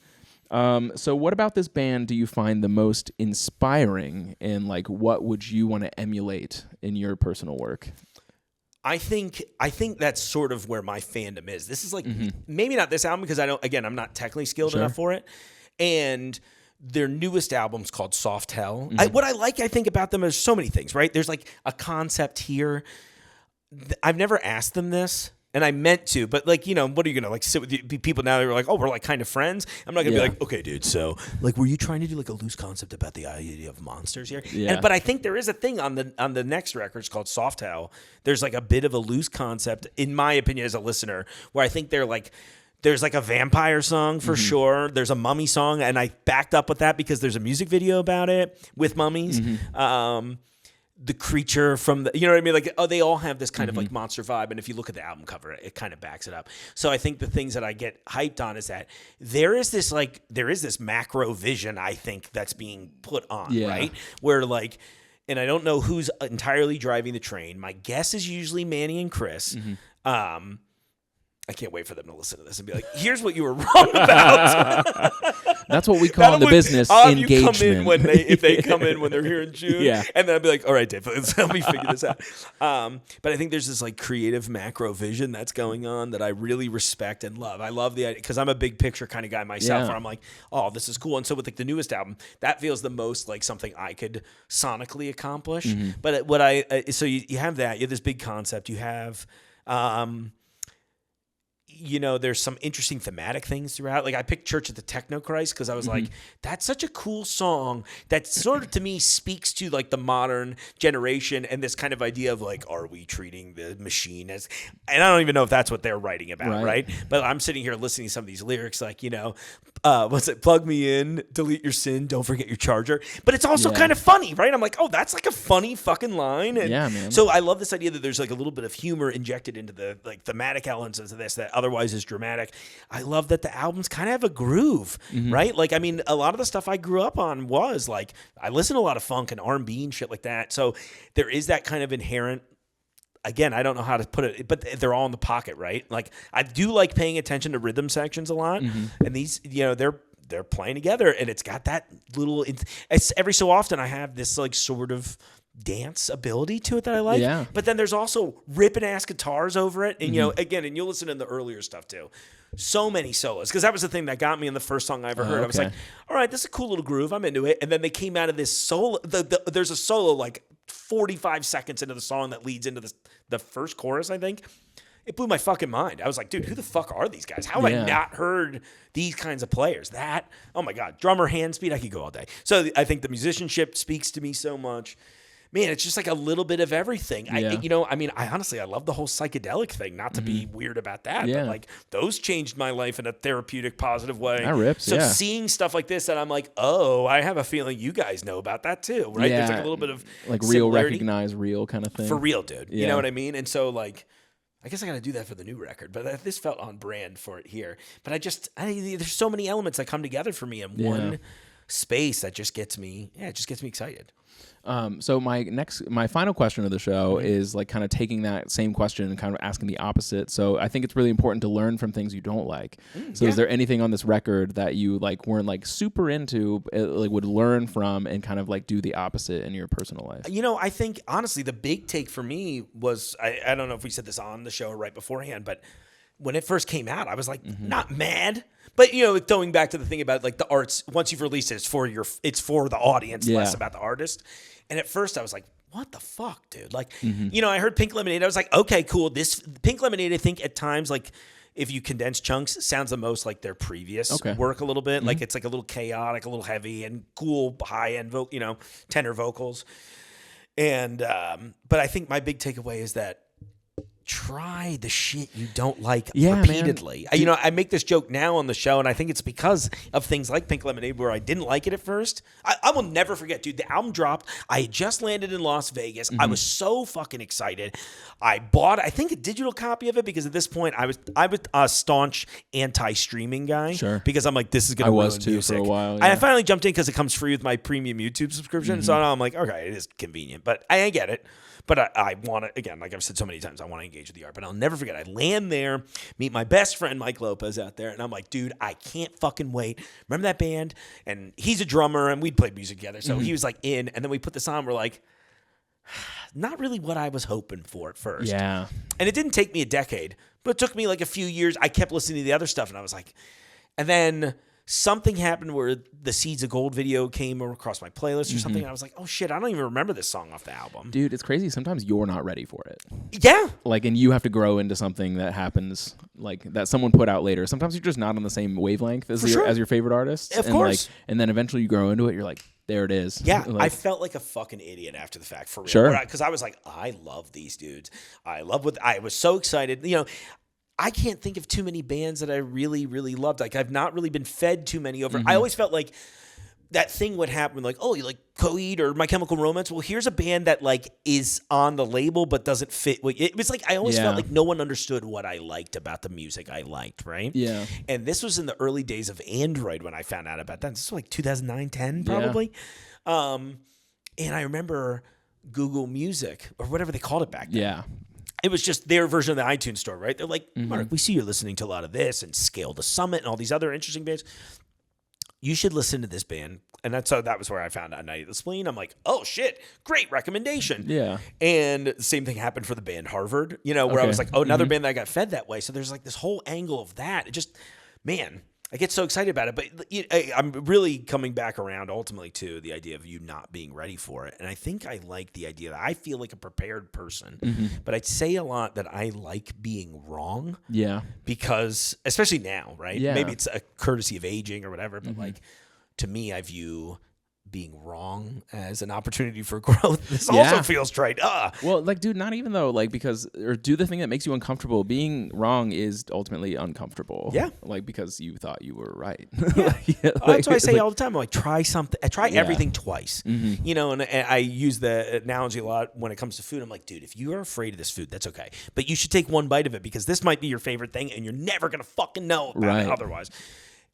So what about this band do you find the most inspiring, and like what would you want to emulate in your personal work? I think that's sort of where my fandom is. This is like maybe not this album because I'm not technically skilled enough for it. And their newest album's called Soft Hell. What I think about them is so many things, right? There's like a concept here. I've never asked them this. And I meant to, but what are you going to like sit with people now that are like, oh, we're like kind of friends? I'm not going to be like, okay, dude, so like, were you trying to do like a loose concept about the idea of monsters here? Yeah. But I think there is a thing on the next record, it's called Soft Hell. There's like a bit of a loose concept, in my opinion, as a listener, where I think there's like a vampire song for sure. There's a mummy song, and I backed up with that because there's a music video about it with mummies. The creature from the, you know what I mean? Like, they all have this kind of like monster vibe. And if you look at the album cover, it kind of backs it up. So I think the things that I get hyped on is that there is this macro vision, I think, that's being put on, right? Where like, and I don't know who's entirely driving the train. My guess is usually Manny and Chris. I can't wait for them to listen to this and be like, here's what you were wrong about. That's what we call in the business engagement. If they come in when they're here in June. And then I'll be like, all right, Dave, let's help me figure this out. But I think there's this like creative macro vision that's going on that I really respect and love. I love the idea because I'm a big picture kind of guy myself where I'm like, oh, this is cool. And so with like the newest album, that feels the most like something I could sonically accomplish. But so you have that, you have this big concept, you have, there's some interesting thematic things throughout. Like I picked Church of the Technochrist because I was like, that's such a cool song that sort of to me speaks to like the modern generation and this kind of idea of like, are we treating the machine as, and I don't even know if that's what they're writing about, right? But I'm sitting here listening to some of these lyrics like, what's it? Plug me in, delete your sin, don't forget your charger. But it's also kind of funny, right? I'm like, oh, that's like a funny fucking line. And man. So I love this idea that there's like a little bit of humor injected into the like thematic elements of this that otherwise is dramatic. I love that the albums kind of have a groove, right? Like, I mean, a lot of the stuff I grew up on was like, I listen to a lot of funk and R&B and shit like that. So there is that kind of inherent, again, I don't know how to put it, but they're all in the pocket, right? Like, I do like paying attention to rhythm sections a lot. And these, they're playing together and it's got that little, it's every so often I have this like sort of dance ability to it that I like. But then there's also ripping ass guitars over it. And, again, and you'll listen in the earlier stuff too. So many solos. Because that was the thing that got me in the first song I ever heard. I was like, all right, this is a cool little groove. I'm into it. And then they came out of this solo. There's a solo like 45 seconds into the song that leads into the first chorus, I think. It blew my fucking mind. I was like, dude, who the fuck are these guys? How have I not heard these kinds of players? Oh my God, drummer hand speed, I could go all day. So I think the musicianship speaks to me so much. Man, it's just like a little bit of everything. I honestly, I love the whole psychedelic thing, not to be weird about that, but like those changed my life in a therapeutic, positive way. That rips, so seeing stuff like this that I'm like, oh, I have a feeling you guys know about that too, right? There's like a little bit of like real, recognize real kind of thing. For real, dude. You know what I mean? And so like, I guess I got to do that for the new record, but this felt on brand for it here. But there's so many elements that come together for me in one space that just gets me, it just gets me excited. So my final question of the show is like kind of taking that same question and kind of asking the opposite. So I think it's really important to learn from things you don't like. So is there anything on this record that you like weren't like super into, like would learn from and kind of like do the opposite in your personal life? I think honestly the big take for me was, I don't know if we said this on the show right beforehand, but when it first came out, I was like not mad. But going back to the thing about like the arts, once you've released it, it's for the audience, less about the artist. And at first I was like, what the fuck, dude? Like, I heard Pink Lemonade. I was like, okay, cool. This Pink Lemonade, I think at times, like if you condense chunks, sounds the most like their previous work a little bit. Like it's like a little chaotic, a little heavy and cool, high end, tenor vocals. And, but I think my big takeaway is that try the shit you don't like Yeah, repeatedly. Man. You know, I make this joke now on the show, and I think it's because of things like Pink Lemonade where I didn't like it at first. I will never forget, dude, the album dropped. I had just landed in Las Vegas. I was so fucking excited. I bought, I think, a digital copy of it because at this point I was a staunch anti-streaming guy. Sure. Because I'm like, this is going to ruin music. For a while. Yeah. I finally jumped in because it comes free with my premium YouTube subscription. So I'm like, okay, it is convenient, but I get it. But I want to, again, like I've said so many times, I want to engage with the art. But I'll never forget, I land there, meet my best friend, Mike Lopez, out there. And I'm like, dude, I can't fucking wait. Remember that band? And he's a drummer, and we'd played music together. So he was like in, and then we put this on. We're like, not really what I was hoping for at first. Yeah. And it didn't take me a decade, but it took me like a few years. I kept listening to the other stuff, and I was like, and then something happened where the Seeds of Gold video came across my playlist or something. And I was like, oh shit, I don't even remember this song off the album. Dude, it's crazy. Sometimes you're not ready for it. Yeah. Like, and you have to grow into something that happens, like, that someone put out later. Sometimes you're just not on the same wavelength as your favorite artist. Of course. Like, and then eventually you grow into it. You're like, there it is. Yeah, like, I felt like a fucking idiot after the fact, for real. Sure. Because I was like, I love these dudes. I was so excited. You know, I can't think of too many bands that I really, really loved. Like, I've not really been fed too many over. I always felt like that thing would happen, like, oh, you like Coheed or My Chemical Romance? Well, here's a band that, like, is on the label but doesn't fit. It was like, I always felt like no one understood what I liked about the music I liked, right? Yeah. And this was in the early days of Android when I found out about that. This was like 2009, 10 probably. Yeah. And I remember Google Music, or whatever they called it back then. Yeah. It was just their version of the iTunes store, right? They're like, Mark, we see you're listening to a lot of this and Scale the Summit and all these other interesting bands. You should listen to this band. And that was where I found out Night of the Spleen. I'm like, oh shit, great recommendation. Yeah. And the same thing happened for the band Harvard, you know, where I was like, oh, another band that I got fed that way. So there's like this whole angle of that. It just, man, I get so excited about it. But I'm really coming back around ultimately to the idea of you not being ready for it. And I think I like the idea that I feel like a prepared person. But I'd say a lot that I like being wrong. Yeah. Because, especially now, right? Yeah. Maybe it's a courtesy of aging or whatever. But like, to me, I view being wrong as an opportunity for growth. This also feels trite. Well, like, dude, not even though, like, because, or do the thing that makes you uncomfortable. Being wrong is ultimately uncomfortable. Yeah. Like, because you thought you were right. Yeah. That's what I say all the time. I'm like, try something. I try everything twice. You know, and I use the analogy a lot when it comes to food. I'm like, dude, if you are afraid of this food, that's okay. But you should take one bite of it because this might be your favorite thing and you're never going to fucking know about it otherwise.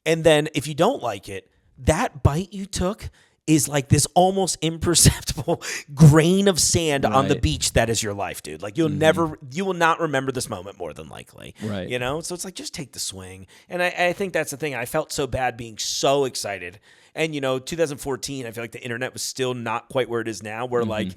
And then if you don't like it, that bite you took is like this almost imperceptible grain of sand on the beach that is your life, dude. Like, you will not remember this moment more than likely. Right. You know? So it's like, just take the swing. And I think that's the thing. I felt so bad being so excited. And, you know, 2014, I feel like the internet was still not quite where it is now, where like,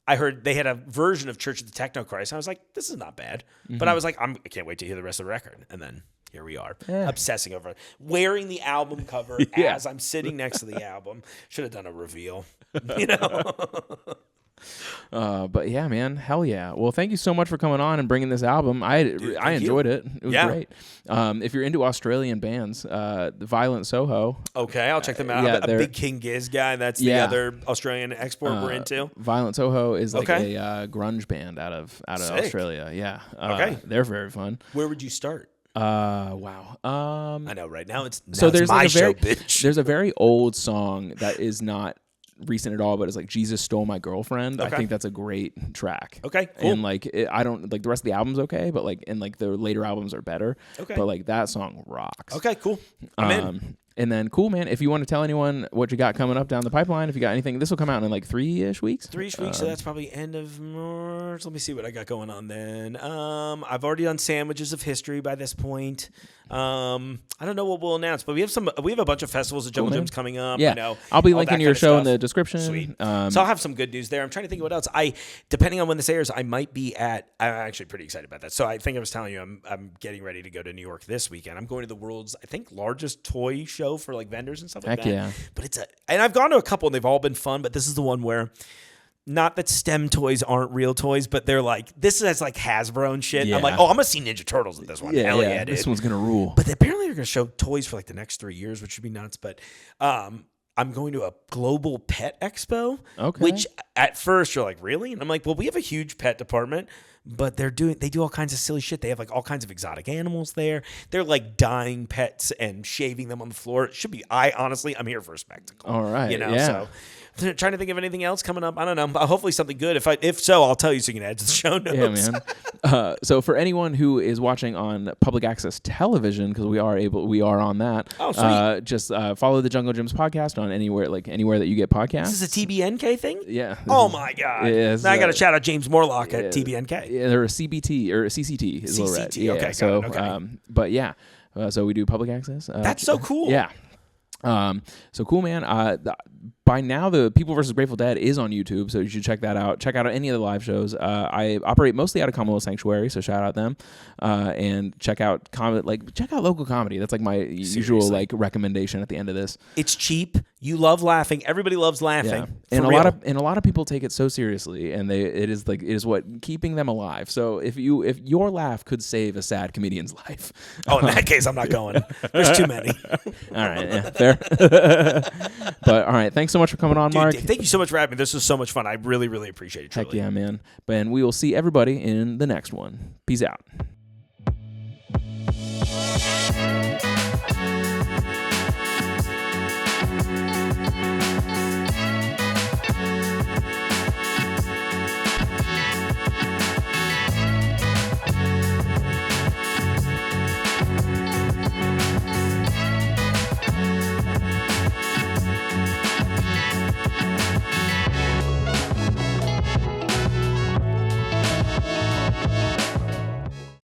I heard they had a version of Church of the Technochrist. I was like, this is not bad. But I was like, I can't wait to hear the rest of the record. And then here we are, obsessing over it. Wearing the album cover as I'm sitting next to the album. Should have done a reveal, you know? But yeah, man, hell yeah. Well, thank you so much for coming on and bringing this album. I enjoyed it. It was great. If you're into Australian bands, Violent Soho. Okay, I'll check them out. I'm a big King Giz guy. That's the other Australian export we're into. Violent Soho is like a grunge band out of Australia. Yeah. Okay. They're very fun. Where would you start? Wow. I know right now it's there's my like show, bitch. There's a very old song that is not recent at all, but it's like Jesus Stole My Girlfriend. I think that's a great track. Okay, cool. And like I don't like the rest of the album's okay, but like and like the later albums are better. Okay, but like that song rocks. Okay, cool. I'm in. And then, cool, man, if you want to tell anyone what you got coming up down the pipeline, if you got anything, this will come out in like 3-ish weeks. 3-ish weeks, so that's probably end of March. Let me see what I got going on then. I've already done Sandwiches of History by this point. I don't know what we'll announce, but we have a bunch of festivals at Jungle Gyms coming up. Yeah, you know, I'll be linking your show in the description. Sweet. So I'll have some good news there. I'm trying to think of what else. Depending on when this airs, I might be I'm actually pretty excited about that. So I think I was telling you, I'm getting ready to go to New York this weekend. I'm going to the world's, I think, largest toy show for like vendors and stuff like that. Yeah. But and I've gone to a couple and they've all been fun, but this is the one where, not that STEM toys aren't real toys, but they're like, this is like Hasbro and shit. Yeah. I'm like, oh, I'm going to see Ninja Turtles at this one. Hell yeah, dude. This one's going to rule. But apparently they're going to show toys for like the next 3 years, which would be nuts. But I'm going to a global pet expo, which at first you're like, really? And I'm like, well, we have a huge pet department, but they do all kinds of silly shit. They have like all kinds of exotic animals there. They're like dying pets and shaving them on the floor. It should be. I'm here for a spectacle. All right, So trying to think of anything else coming up. I don't know. Hopefully something good. If so, I'll tell you so you can add to the show notes. Yeah, man. So for anyone who is watching on public access television, because we are on that. Oh, sweet. Just follow the Jungle Gyms podcast on anywhere that you get podcasts. This is a TBNK thing? Yeah. Oh my God. Now I got to shout out James Morlock at TBNK. Yeah, they're a CBT or a CCT is what we're at. CCT. Okay. So, okay. But yeah, so we do public access. That's so cool. Yeah. So cool, man. By now, the People vs. Grateful Dead is on YouTube, so you should check that out. Check out any of the live shows. I operate mostly out of Commonwealth Sanctuary, so shout out them. And check out local comedy. That's like my usual recommendation at the end of this. It's cheap. You love laughing. Everybody loves laughing. Yeah. And a lot of people take it so seriously, and it is what keeping them alive. So if your laugh could save a sad comedian's life. Oh, in that case, I'm not going. There's too many. All right, yeah, fair. But all right, thanks so much for coming on, Mark. Thank you so much for having me. This was so much fun. I really, really appreciate it. Truly. Heck yeah, man. And we will see everybody in the next one. Peace out.